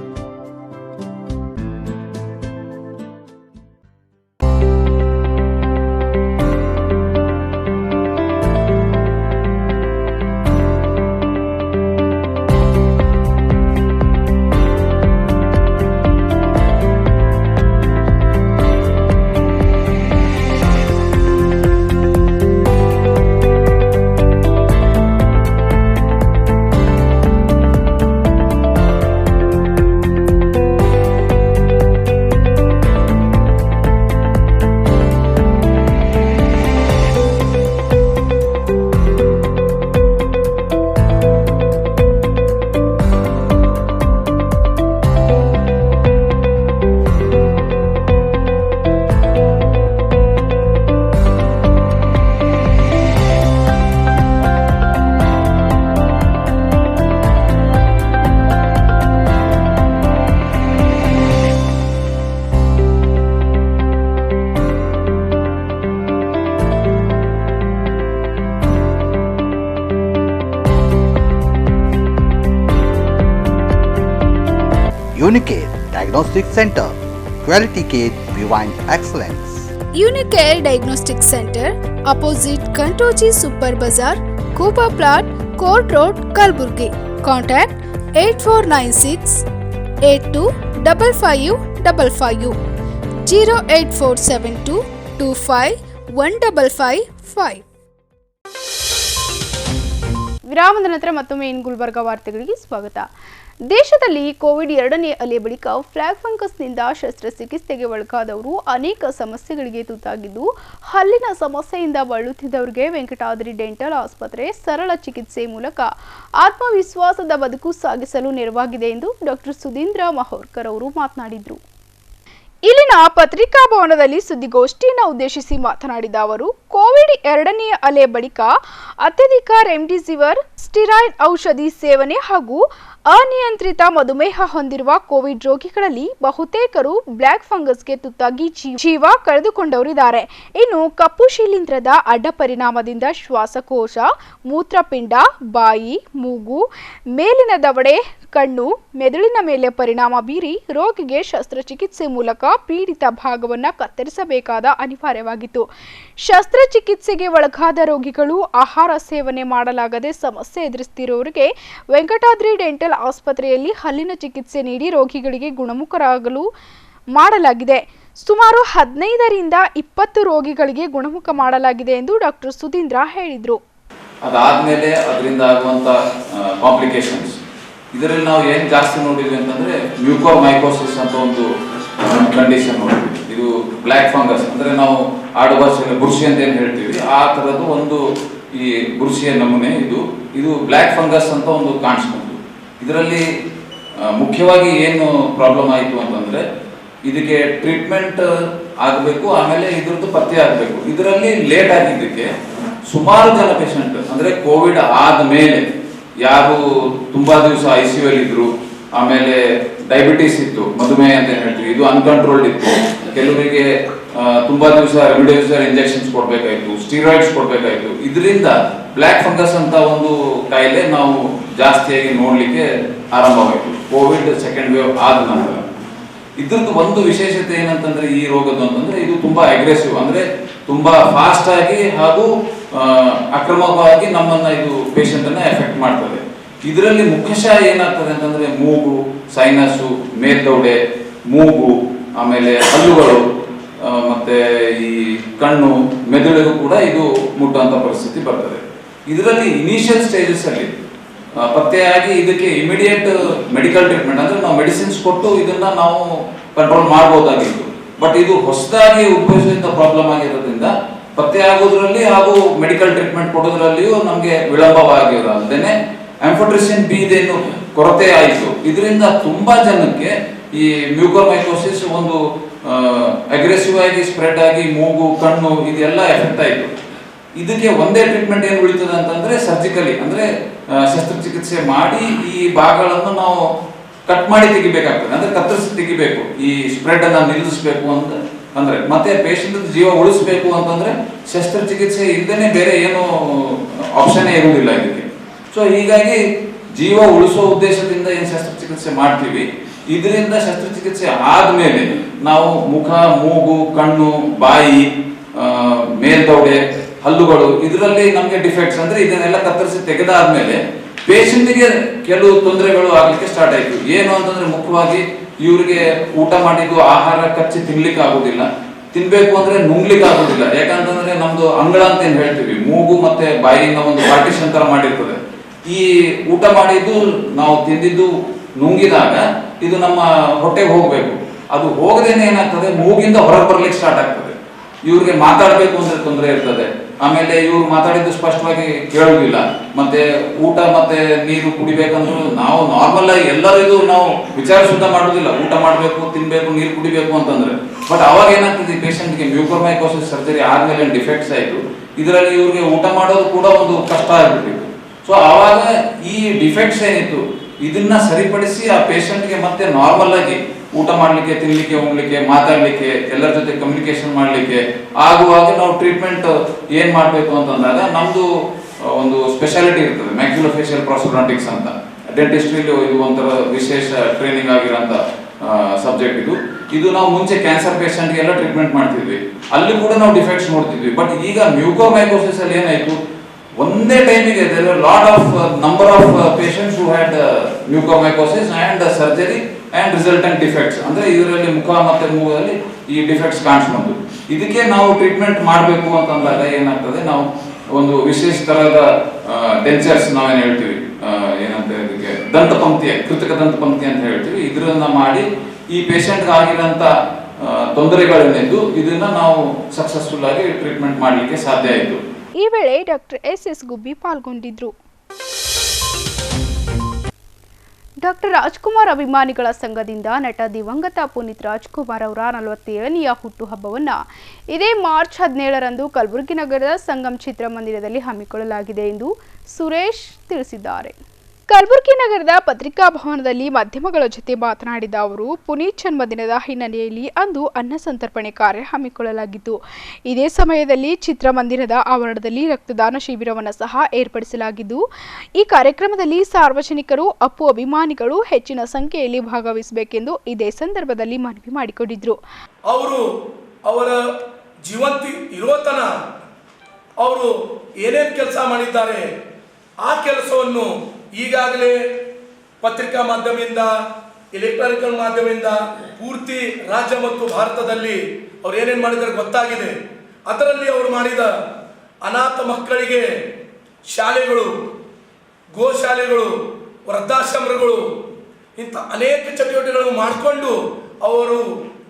Unicare Diagnostic Center, Quality Care Beyond Excellence. Unicare Diagnostic Center, opposite Kantoji Super Bazaar, Kuba Plot, Court Road, Kalburgi. Contact 8496 825555 08472 251555. ವಿರಾಮದ ನಂತರ ಮತ್ತೊಮ್ಮೆ ಇನ್ ಗುಲ್ಬರ್ಗ ವಾರ್ತೆಗಳಿಗೆ ಸ್ವಾಗತ. ದೇಶದಲ್ಲಿ ಕೋವಿಡ್ 2ನೇ ಅಲೆ ಬಳಿಕ ಫ್ಲಾಗ್ ಫಂಗಸ್ನಿಂದ ಶಸ್ತ್ರಚಿಕಿತ್ಸೆಗೆ ಒಳಗಾದವರು ಅನೇಕ ಸಮಸ್ಯೆಗಳಿಗೆ ತುತ್ತಾಗಿದ್ದು, ಹಲ್ಲಿನ ಸಮಸ್ಯೆಯಿಂದ ಬಳಲುತ್ತಿದ್ದವರಿಗೆ ವೆಂಕಟಾದ್ರಿ ಡೆಂಟಲ್ ಆಸ್ಪತ್ರೆ ಸರಳ ಚಿಕಿತ್ಸೆ ಮೂಲಕ ಆತ್ಮವಿಶ್ವಾಸದ ಬದುಕು ಸಾಗಿಸಲು ನೆರವಾಗಿದೆ ಎಂದು ಡಾಕ್ಟರ್ ಸುಧೀಂದ್ರ ಮಹೋರ್ಕರ್ ಅವರು ಮಾತನಾಡಿದರು. ಇಲ್ಲಿನ ಪತ್ರಿಕಾ ಭವನದಲ್ಲಿ ಸುದ್ದಿಗೋಷ್ಠಿಯನ್ನು ಉದ್ದೇಶಿಸಿ ಮಾತನಾಡಿದ ಅವರು, ಕೋವಿಡ್ 2ನೇ ಅಲೆ ಬಳಿಕ ಅತ್ಯಧಿಕ ರೆಮ್ಡಿಸಿವಿರ್, ಸ್ಟಿರಾಯ್ಡ್ ಔಷಧಿ ಸೇವನೆ ಹಾಗೂ ಅನಿಯಂತ್ರಿತ ಮಧುಮೇಹ ಹೊಂದಿರುವ ಕೋವಿಡ್ ರೋಗಿಗಳಲ್ಲಿ ಬಹುತೇಕರು ಬ್ಲ್ಯಾಕ್ ಫಂಗಸ್ಗೆ ತುತ್ತಾಗಿ ಜೀವ ಕಳೆದುಕೊಂಡವರಿದ್ದಾರೆ. ಇನ್ನು ಕಪ್ಪು ಶಿಲೀಂಧ್ರದ ಅಡ್ಡ ಪರಿಣಾಮದಿಂದ ಶ್ವಾಸಕೋಶ, ಮೂತ್ರಪಿಂಡ, ಬಾಯಿ, ಮೂಗು, ಮೇಲಿನ ದವಡೆ, ಕಣ್ಣು, ಮೆದುಳಿನ ಮೇಲೆ ಪರಿಣಾಮ ಬೀರಿ ರೋಗಿಗೆ ಶಸ್ತ್ರಚಿಕಿತ್ಸೆ ಮೂಲಕ ಪೀಡಿತ ಭಾಗವನ್ನು ಕತ್ತರಿಸಬೇಕಾದ ಅನಿವಾರ್ಯವಾಗಿತ್ತು. ಶಸ್ತ್ರಚಿಕಿತ್ಸೆಗೆ ಒಳಗಾದ ರೋಗಿಗಳು ಆಹಾರ ಸೇವನೆ ಮಾಡಲಾಗದೆ ಸಮಸ್ಯೆ ಎದುರಿಸುತ್ತಿರುವವರಿಗೆ ವೆಂಕಟಾದ್ರಿ ಡೆಂಟಲ್ ಮೆಮೋರಿಯಲ್ ಆಸ್ಪತ್ರೆಯಲ್ಲಿ ಹಲ್ಲಿನ ಚಿಕಿತ್ಸೆ ನೀಡಿ ರೋಗಿಗಳಿಗೆ ಗುಣಮುಖರಾಗಲು ಮಾಡಲಾಗಿದೆ. ಸುಮಾರು 15ರಿಂದ 20 ರೋಗಿಗಳಿಗೆ ಗುಣಮುಖ ಮಾಡಲಾಗಿದೆ ಎಂದು ಡಾಕ್ಟರ್ ಸುಧೀಂದ್ರ ಹೇಳಿದರು. ಅದಾದಮೇಲೆ ಅದರಿಂದ ಆಗುವಂಥ ಕಾಂಪ್ಲಿಕೇಶನ್ಸ್ ಇದರಲ್ಲಿ ನಾವು ಏನು ಜಾಸ್ತಿ ನೋಡಿದ್ವಿ ಅಂತಂದರೆ ಮ್ಯೂಕೋಮೈಕೋಸಿಸ್ ಅಂತ ಒಂದು ಕಂಡೀಷನ್ ನೋಡಿದ್ವಿ. ಇದು ಬ್ಲ್ಯಾಕ್ ಫಂಗಸ್ ಅಂದರೆ ನಾವು ಆಡು ಭಾಷೆಯಲ್ಲಿ ಬುರ್ಷಿ ಅಂತ ಏನು ಹೇಳ್ತೀವಿ ಆ ಥರದ್ದು ಒಂದು ಈ ಬುರ್ಷಿಯ ನಮೂನೆ ಇದು ಬ್ಲ್ಯಾಕ್ ಫಂಗಸ್ ಅಂತ ಒಂದು ಕಾಣಿಸ್ಕೊಂಡು ಇದರಲ್ಲಿ ಮುಖ್ಯವಾಗಿ ಏನು ಪ್ರಾಬ್ಲಮ್ ಆಯಿತು ಅಂತಂದರೆ ಇದಕ್ಕೆ ಟ್ರೀಟ್ಮೆಂಟ್ ಆಗಬೇಕು, ಆಮೇಲೆ ಇದ್ರದ್ದು ಪತ್ತೆ ಆಗಬೇಕು. ಇದರಲ್ಲಿ ಲೇಟ್ ಆಗಿದ್ದಕ್ಕೆ ಸುಮಾರು ಜನ ಪೇಷಂಟ್ ಅಂದರೆ ಕೋವಿಡ್ ಆದಮೇಲೆ ಯಾರು ತುಂಬ ದಿವಸ ICU ಅಲ್ಲಿ ಇದ್ರು, ಆಮೇಲೆ ಡಯಾಬಿಟಿಸ್ ಇತ್ತು, ಮಧುಮೇಹ ಅಂತ ಹೇಳ್ತೀವಿ, ಇದು ಅನ್ಕಂಟ್ರೋಲ್ಡ್ ಇತ್ತು, ಕೆಲವರಿಗೆ ತುಂಬ ದಿವಸ ರೆಮಿಡಿಸಿವಿರ್ ಇಂಜೆಕ್ಷನ್ಸ್ ಕೊಡಬೇಕಾಯಿತು, ಸ್ಟೀರಾಯ್ಡ್ಸ್ ಕೊಡಬೇಕಾಯಿತು. ಇದರಿಂದ ಬ್ಲ್ಯಾಕ್ ಫಂಗಸ್ ಅಂತ ಒಂದು ಕಾಯಿಲೆ ನಾವು ಜಾಸ್ತಿಯಾಗಿ ನೋಡಲಿಕ್ಕೆ ಆರಂಭವಾಯಿತು ಕೋವಿಡ್ ಸೆಕೆಂಡ್ ವೇವ್ ಆದ ನಂತರ. ಇದ್ರದ್ದು ಒಂದು ವಿಶೇಷತೆ ಏನಂತಂದ್ರೆ ಈ ರೋಗದ್ದು ಅಂತಂದ್ರೆ ಇದು ತುಂಬಾ ಅಗ್ರೆಸಿವ್, ಅಂದ್ರೆ ತುಂಬಾ ಫಾಸ್ಟ್ ಆಗಿ ಹಾಗೂ ಅಕ್ರಮವಾಗಿ ನಮ್ಮನ್ನ ಇದು ಪೇಷಂಟ್ ಅನ್ನ ಎಫೆಕ್ಟ್ ಮಾಡ್ತದೆ. ಇದರಲ್ಲಿ ಮುಖ್ಯಶಃ ಏನಾಗ್ತದೆ ಅಂತಂದ್ರೆ ಮೂಗು, ಸೈನಸ್ಸು, ಮೇಲ್ದೌಡೆ, ಮೂಗು, ಆಮೇಲೆ ಹಲ್ಲುಗಳು, ಮತ್ತೆ ಈ ಕಣ್ಣು, ಮೆದುಳಿಗೂ ಕೂಡ ಇದು ಮುಟ್ಟುವಂತ ಪರಿಸ್ಥಿತಿ ಬರ್ತದೆ. ಇದರಲ್ಲಿ ಇನಿಷಿಯಲ್ ಸ್ಟೇಜಸ್ ಅಲ್ಲಿ ಪತ್ತೆಯಾಗಿ ಇದಕ್ಕೆ ಇಮಿಡಿಯೇಟ್ ಮೆಡಿಕಲ್ ಟ್ರೀಟ್ಮೆಂಟ್ ಅಂದ್ರೆ ನಾವು ಮೆಡಿಸಿನ್ಸ್ ಕೊಟ್ಟು ಇದನ್ನ ನಾವು ಕಂಟ್ರೋಲ್ ಮಾಡಬಹುದಾಗಿತ್ತು. ಬಟ್ ಇದು ಹೊಸದಾಗಿ ಉದ್ಭವಿಸಿದ ಪ್ರಾಬ್ಲಮ್ ಆಗಿರೋದ್ರಿಂದ ಪತ್ತೆ ಆಗೋದ್ರಲ್ಲಿ ಹಾಗೂ ಮೆಡಿಕಲ್ ಟ್ರೀಟ್ಮೆಂಟ್ ಕೊಡೋದ್ರಲ್ಲಿಯೂ ನಮಗೆ ವಿಳಂಬವಾಗಿರೋದಲ್ದೇನೆ ಆಂಫೋಟ್ರಿಸಿನ್ ಬಿ ಇದೇನು ಕೊರತೆ ಆಯಿತು. ಇದರಿಂದ ತುಂಬಾ ಜನಕ್ಕೆ ಈ ಮ್ಯೂಕೋಮೈಕೋಸಿಸ್ ಒಂದು ಅಗ್ರೆಸಿವ್ ಆಗಿ ಸ್ಪ್ರೆಡ್ ಆಗಿ ಮೂಗು, ಕಣ್ಣು ಇದೆಲ್ಲ ಎಫೆಕ್ಟ್ ಆಯಿತು. ಇದಕ್ಕೆ ಒಂದೇ ಟ್ರೀಟ್ಮೆಂಟ್ ಏನು ಉಳಿತದೆ ಅಂತಂದ್ರೆ ಸರ್ಜಿಕಲಿ ಅಂದ್ರೆ ಶಸ್ತ್ರಚಿಕಿತ್ಸೆ ಮಾಡಿ ಈ ಭಾಗಗಳನ್ನು ನಾವು ಕಟ್ ಮಾಡಿ ತೆಗಿಬೇಕಾಗ್ತದೆ, ಅಂದ್ರೆ ಕತ್ತರಿಸಿ ತೆಗಿಬೇಕು. ಈ ಸ್ಪ್ರೆಡ್ ಅನ್ನ ನಿಲ್ಲಿಸಬೇಕು ಅಂತ ಅಂದ್ರೆ ಮತ್ತೆ ಪೇಷಂಟ್ ಜೀವ ಉಳಿಸಬೇಕು ಅಂತಂದ್ರೆ ಶಸ್ತ್ರಚಿಕಿತ್ಸೆ ಇಲ್ಲದೇನೆ ಬೇರೆ ಏನು ಆಪ್ಷನ್ ಇರುವುದಿಲ್ಲ ಇದಕ್ಕೆ. ಸೊ ಹೀಗಾಗಿ ಜೀವ ಉಳಿಸೋ ಉದ್ದೇಶದಿಂದ ಏನು ಶಸ್ತ್ರಚಿಕಿತ್ಸೆ ಮಾಡ್ತೀವಿ, ಇದರಿಂದ ಶಸ್ತ್ರಚಿಕಿತ್ಸೆ ಆದ್ಮೇಲೆ ನಾವು ಮುಖ, ಮೂಗು, ಕಣ್ಣು, ಬಾಯಿ, ಮೇಲ್ದೌಡೆ, ಹಲ್ಲುಗಳು ಇದರಲ್ಲಿ ನಮಗೆ ಡಿಫೆಕ್ಟ್ಸ್ ಅಂದ್ರೆ ಇದನ್ನೆಲ್ಲ ಕತ್ತರಿಸಿ ತೆಗೆದಾದ್ಮೇಲೆ ಪೇಷಂಟ್ಗೆ ಕೆಲವು ತೊಂದರೆಗಳು ಆಗ್ಲಿಕ್ಕೆ ಸ್ಟಾರ್ಟ್ ಆಯ್ತು. ಏನು ಅಂತಂದ್ರೆ ಮುಖ್ಯವಾಗಿ ಇವ್ರಿಗೆ ಊಟ ಮಾಡಿದ್ದು ಆಹಾರ ಕಚ್ಚಿ ತಿನ್ಲಿಕ್ಕೆ ಆಗುದಿಲ್ಲ, ತಿನ್ಬೇಕು ಅಂದ್ರೆ ನುಂಗ್ಲಿಕ್ಕೆ ಆಗುದಿಲ್ಲ. ಯಾಕಂತಂದ್ರೆ ನಮ್ದು ಅಂಗಳ ಅಂತ ಏನ್ ಹೇಳ್ತೀವಿ, ಮೂಗು ಮತ್ತೆ ಬಾಯಿನ ಒಂದು ಪಾರ್ಟಿಷನ್ ತರ ಮಾಡಿರ್ತದೆ. ಈ ಊಟ ಮಾಡಿದ್ದು ನಾವು ತಿಂದಿದ್ದು ನುಂಗಿದಾಗ ಇದು ನಮ್ಮ ಹೊಟ್ಟೆಗೆ ಹೋಗ್ಬೇಕು. ಅದು ಹೋಗದೇನೆ ಏನಾಗ್ತದೆ, ಮೂಗಿಂದ ಹೊರಗೆ ಬರ್ಲಿಕ್ಕೆ ಸ್ಟಾರ್ಟ್ ಆಗ್ತದೆ. ಇವ್ರಿಗೆ ಮಾತಾಡ್ಬೇಕು ಅಂದ್ರೆ ತೊಂದರೆ ಇರ್ತದೆ. ಆಮೇಲೆ ಇವ್ರು ಮಾತಾಡಿದ್ದು ಸ್ಪಷ್ಟವಾಗಿ ಕೇಳೋದಿಲ್ಲ. ಮತ್ತೆ ಊಟ ಮತ್ತೆ ನೀರು ಕುಡಿಬೇಕಂದ್ರೂ ನಾವು ನಾರ್ಮಲ್ ಆಗಿ ಎಲ್ಲರಿಗೂ ನಾವು ವಿಚಾರ ಶುದ್ಧ ಮಾಡೋದಿಲ್ಲ, ಊಟ ಮಾಡಬೇಕು, ತಿನ್ಬೇಕು, ನೀರು ಕುಡಿಬೇಕು ಅಂತಂದ್ರೆ. ಬಟ್ ಅವಾಗ ಏನಾಗ್ತದೆ, ಪೇಷಂಟ್ಗೆ ಮ್ಯೂಕೋಮೈಕೋಸಿಸ್ ಸರ್ಜರಿ ಆದ್ಮೇಲೆ ಡಿಫೆಕ್ಟ್ಸ್ ಆಯ್ತು, ಇದರಲ್ಲಿ ಇವ್ರಿಗೆ ಊಟ ಮಾಡೋದು ಕೂಡ ಒಂದು ಕಷ್ಟ ಆಗ್ಬಿಟ್ಟಿತ್ತು. ಸೊ ಆವಾಗ ಈ ಡಿಫೆಕ್ಟ್ಸ್ ಏನಿತ್ತು ಇದನ್ನ ಸರಿಪಡಿಸಿ ಆ ಪೇಷಂಟ್ಗೆ ಮತ್ತೆ ನಾರ್ಮಲ್ ಆಗಿ ಊಟ ಮಾಡ್ಲಿಕ್ಕೆ, ತಿನ್ಲಿಕ್ಕೆ, ಉಣ್ಲಿಕ್ಕೆ, ಮಾತಾಡ್ಲಿಕ್ಕೆ, ಎಲ್ಲರ ಜೊತೆ ಕಮ್ಯುನಿಕೇಶನ್ ಮಾಡ್ಲಿಕ್ಕೆ ಆಗುವಾಗ ನಾವು ಟ್ರೀಟ್ಮೆಂಟ್ ಏನ್ ಮಾಡ್ಬೇಕು ಅಂತಂದಾಗ ನಮ್ದು ಒಂದು ಸ್ಪೆಷಾಲಿಟಿ ಇರ್ತದೆ, ಮ್ಯಾಕ್ಸಿಲೋಫೇಶಿಯಲ್ ಪ್ರಾಸ್ಟೋಡಾಂಟಿಕ್ಸ್ ಅಂತ. ಡೆಂಟಿಸ್ಟ್ರಿಲಿ ಇದು ಒಂಥರ ವಿಶೇಷ ಟ್ರೈನಿಂಗ್ ಆಗಿರೋಂಥ ಸಬ್ಜೆಕ್ಟ್ ಇದು ನಾವು ಮುಂಚೆ ಕ್ಯಾನ್ಸರ್ ಪೇಷಂಟ್ಗೆಲ್ಲ ಟ್ರೀಟ್ಮೆಂಟ್ ಮಾಡ್ತಿದ್ವಿ, ಅಲ್ಲಿ ಕೂಡ ನಾವು ಡಿಫೆಕ್ಟ್ಸ್ ನೋಡ್ತಿದ್ವಿ. ಬಟ್ ಈಗ ಮ್ಯೂಕೋಮೈಕೋಸಿಸ್ ಅಲ್ಲಿ ಏನಾಯ್ತು, ಒಂದೇ ಟೈಮಿಗೆ there are lot of number of patients who had mucormycosis and surgery and resultant defects, ಅಂದ್ರೆ ಇದರಲ್ಲಿ ಮುಖ ಮತ್ತೆ ಮೂಗಲ್ಲಿ ಈ ಡಿಫೆಕ್ಟ್ಸ್ ಕಾಣಿಸ್ಕೊಂಡು ಇದಕ್ಕೆ ನಾವು ಟ್ರೀಟ್ಮೆಂಟ್ ಮಾಡಬೇಕು ಅಂತಂದಾಗ ಏನಾಗ್ತದೆ, ನಾವು ಒಂದು ವಿಶೇಷ ತರಹದ ಡೆಂಚರ್ಸ್ ನಾವೇನು ಹೇಳ್ತೀವಿ, ಏನಂತ ಇದಕ್ಕೆ ದಂತಪಂಕ್ತಿ, ಕೃತಕ ದಂತಪಂಕ್ತಿ ಅಂತ ಹೇಳ್ತೀವಿ, ಇದನ್ನ ಮಾಡಿ ಈ ಪೇಷಂಟ್ಗೆ ಆಗಿರೋಂಥ ತೊಂದರೆಗಳನ್ನೆದ್ದು ಇದನ್ನ ನಾವು ಸಕ್ಸಸ್ಫುಲ್ ಆಗಿ ಟ್ರೀಟ್ಮೆಂಟ್ ಮಾಡಲಿಕ್ಕೆ ಸಾಧ್ಯ ಆಯಿತು. ಈ ವೇಳೆ ಡಾಕ್ಟರ್ SS ಗುಬ್ಬಿ ಪಾಲ್ಗೊಂಡಿದ್ರು. ಡಾಕ್ಟರ್ ರಾಜ್ಕುಮಾರ್ ಅಭಿಮಾನಿಗಳ ಸಂಘದಿಂದ ನಟ ದಿವಂಗತ ಪುನೀತ್ ರಾಜ್ಕುಮಾರ್ ಅವರ 47ನೆಯ ಹುಟ್ಟುಹಬ್ಬವನ್ನು ಇದೇ ಮಾರ್ಚ್ 17ರಂದು ಕಲಬುರಗಿ ನಗರದ ಸಂಗಮ್ ಚಿತ್ರಮಂದಿರದಲ್ಲಿ ಹಮ್ಮಿಕೊಳ್ಳಲಾಗಿದೆ ಎಂದು ಸುರೇಶ್ ತಿಳಿಸಿದ್ದಾರೆ. ಕಲಬುರಗಿ ನಗರದ ಪತ್ರಿಕಾ ಭವನದಲ್ಲಿ ಮಾಧ್ಯಮಗಳ ಜೊತೆ ಮಾತನಾಡಿದ ಅವರು, ಪುನೀತ್ ಜನ್ಮದಿನದ ಹಿನ್ನೆಲೆಯಲ್ಲಿ ಅಂದು ಅನ್ನ ಸಂತರ್ಪಣೆ ಕಾರ್ಯ ಹಮ್ಮಿಕೊಳ್ಳಲಾಗಿತ್ತು. ಇದೇ ಸಮಯದಲ್ಲಿ ಚಿತ್ರಮಂದಿರದ ಆವರಣದಲ್ಲಿ ರಕ್ತದಾನ ಶಿಬಿರವನ್ನು ಸಹ ಏರ್ಪಡಿಸಲಾಗಿದ್ದು, ಈ ಕಾರ್ಯಕ್ರಮದಲ್ಲಿ ಸಾರ್ವಜನಿಕರು, ಅಪ್ಪು ಅಭಿಮಾನಿಗಳು ಹೆಚ್ಚಿನ ಸಂಖ್ಯೆಯಲ್ಲಿ ಭಾಗವಹಿಸಬೇಕೆಂದು ಇದೇ ಸಂದರ್ಭದಲ್ಲಿ ಮನವಿ ಮಾಡಿಕೊಂಡಿದ್ರು. ಅವರು ಅವರ ಜೀವಂತಿ ಇರುವತನ ಅವರು ಏನೇನು ಕೆಲಸ ಮಾಡಿದ್ದಾರೆ ಆ ಕೆಲಸವನ್ನು ಈಗಾಗಲೇ ಪತ್ರಿಕಾ ಮಾಧ್ಯಮದಿಂದ, ಎಲೆಕ್ಟ್ರಾನಿಕಲ್ ಮಾಧ್ಯಮದಿಂದ ಪೂರ್ತಿ ರಾಜ್ಯ ಮತ್ತು ಭಾರತದಲ್ಲಿ ಅವ್ರು ಏನೇನು ಮಾಡಿದ್ದಾರೆ ಗೊತ್ತಾಗಿದೆ. ಅದರಲ್ಲಿ ಅವರು ಮಾಡಿದ ಅನಾಥ ಮಕ್ಕಳಿಗೆ ಶಾಲೆಗಳು, ಗೋಶಾಲೆಗಳು, ವೃದ್ಧಾಶ್ರಮಗಳು, ಇಂಥ ಅನೇಕ ಚಟುವಟಿಕೆಗಳನ್ನು ಮಾಡಿಕೊಂಡು ಅವರು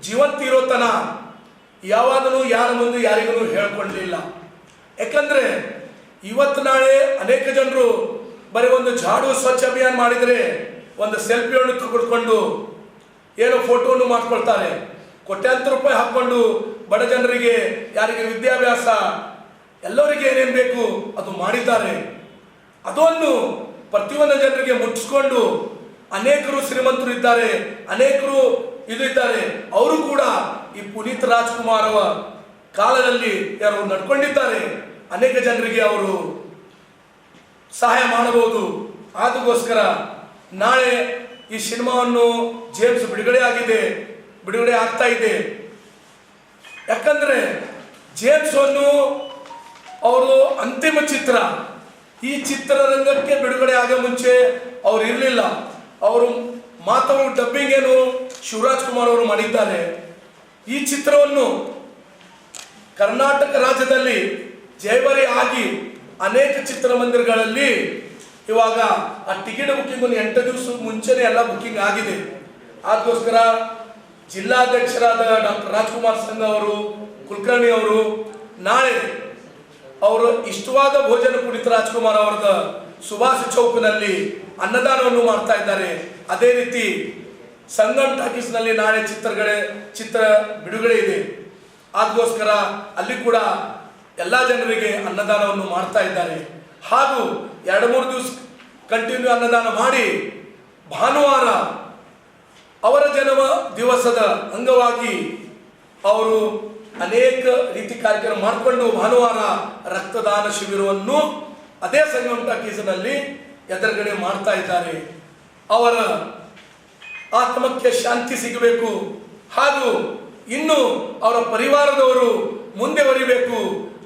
ಜೀವಂತ ಇರೋತನ ಯಾವಾಗಲೂ ಯಾರ ಮುಂದೆ ಯಾರಿಗೂ ಹೇಳ್ಕೊಳ್ಳಲಿಲ್ಲ. ಯಾಕಂದರೆ ಇವತ್ತು ನಾಳೆ ಅನೇಕ ಜನರು ಬರೀ ಒಂದು ಝಾಡು ಸ್ವಚ್ಛ ಅಭಿಯಾನ ಮಾಡಿದರೆ ಒಂದು ಸೆಲ್ಫಿಯನ್ನು ತೆಗೆದುಕೊಂಡು ಏನೋ ಫೋಟೋನು ಮಾಡ್ಕೊಳ್ತಾರೆ. ಕೋಟ್ಯಾಂತರ ರೂಪಾಯಿ ಹಾಕ್ಕೊಂಡು ಬಡ ಜನರಿಗೆ, ಯಾರಿಗೆ ವಿದ್ಯಾಭ್ಯಾಸ, ಎಲ್ಲರಿಗೆ ಏನೇನು ಬೇಕು ಅದು ಮಾಡಿದ್ದಾರೆ. ಅದನ್ನು ಪ್ರತಿಯೊಂದು ಜನರಿಗೆ ಮುಟ್ಟಿಸ್ಕೊಂಡು ಅನೇಕರು ಶ್ರೀಮಂತರು ಇದ್ದಾರೆ, ಅನೇಕರು ಇದು ಇದ್ದಾರೆ. ಅವರು ಕೂಡ ಈ ಪುನೀತ್ ರಾಜ್ಕುಮಾರ್ ಅವರ ಕಾಲದಲ್ಲಿ ಯಾರು ನಡ್ಕೊಂಡಿದ್ದಾರೆ, ಅನೇಕ ಜನರಿಗೆ ಅವರು ಸಹಾಯ ಮಾಡಬಹುದು. ಅದಕ್ಕೋಸ್ಕರ ನಾಳೆ ಈ ಸಿನಿಮಾವನ್ನು ಜೇಮ್ಸ್ ಬಿಡುಗಡೆ ಆಗ್ತಾ ಇದೆ. ಯಾಕಂದ್ರೆ ಜೇಮ್ಸ್ ಅನ್ನು ಅವರು ಅಂತಿಮ ಚಿತ್ರ, ಈ ಚಿತ್ರರಂಗಕ್ಕೆ ಬಿಡುಗಡೆ ಆಗೋ ಮುಂಚೆ ಅವ್ರು ಇರಲಿಲ್ಲ. ಅವರು ಮಾತವರು ಡಬ್ಬಿಂಗ್ ಏನು ಶಿವರಾಜ್ ಕುಮಾರ್ ಅವರು ಮಾಡಿದ್ದಾರೆ. ಈ ಚಿತ್ರವನ್ನು ಕರ್ನಾಟಕ ರಾಜ್ಯದಲ್ಲಿ ಜೈವರಿ ಆಗಿ ಅನೇಕ ಚಿತ್ರಮಂದಿರಗಳಲ್ಲಿ ಇವಾಗ ಆ ಟಿಕೆಟ್ ಬುಕ್ಕಿಂಗ್ ಒಂದು 8 ದಿವಸ ಮುಂಚೆನೇ ಎಲ್ಲ ಬುಕ್ಕಿಂಗ್ ಆಗಿದೆ. ಅದಕ್ಕೋಸ್ಕರ ಜಿಲ್ಲಾಧ್ಯಕ್ಷರಾದ ಡಾಕ್ಟರ್ ರಾಜ್ಕುಮಾರ್ ಸಂಘ ಅವರು, ಕುಲಕರ್ಣಿ ಅವರು ನಾಳೆ ಅವರು ಇಷ್ಟವಾದ ಭೋಜನ ಪುನೀತ್ ರಾಜ್ಕುಮಾರ್ ಅವರದ ಸುಭಾಷ್ ಚೌಕ್ನಲ್ಲಿ ಅನ್ನದಾನವನ್ನು ಮಾಡ್ತಾ ಇದ್ದಾರೆ. ಅದೇ ರೀತಿ ಸಂಗಮ್ ಟಾಕೀಸ್ನಲ್ಲಿ ನಾಳೆ ಚಿತ್ರ ಬಿಡುಗಡೆ ಇದೆ. ಅದಕ್ಕೋಸ್ಕರ ಅಲ್ಲಿ ಕೂಡ ಎಲ್ಲ ಜನರಿಗೆ ಅನ್ನದಾನವನ್ನು ಮಾಡ್ತಾ ಇದ್ದಾರೆ. ಹಾಗೂ 2-3 ದಿವಸ ಕಂಟಿನ್ಯೂ ಅನ್ನದಾನ ಮಾಡಿ ಭಾನುವಾರ ಅವರ ಜನ್ಮ ದಿವಸದ ಅಂಗವಾಗಿ ಅವರು ಅನೇಕ ರೀತಿ ಕಾರ್ಯಕ್ರಮ ಮಾಡಿಕೊಂಡು ಭಾನುವಾರ ರಕ್ತದಾನ ಶಿಬಿರವನ್ನು ಅದೇ ಸಂಗಮ್ ಟಾಕೀಸ್ನಲ್ಲಿ ಎದುರುಗಡೆ ಮಾಡ್ತಾ ಇದ್ದಾರೆ. ಅವರ ಆತ್ಮಕ್ಕೆ ಶಾಂತಿ ಸಿಗಬೇಕು, ಹಾಗೂ ಇನ್ನು ಅವರ ಪರಿವಾರದವರು ಮುಂದೆ ಬರಿಬೇಕು.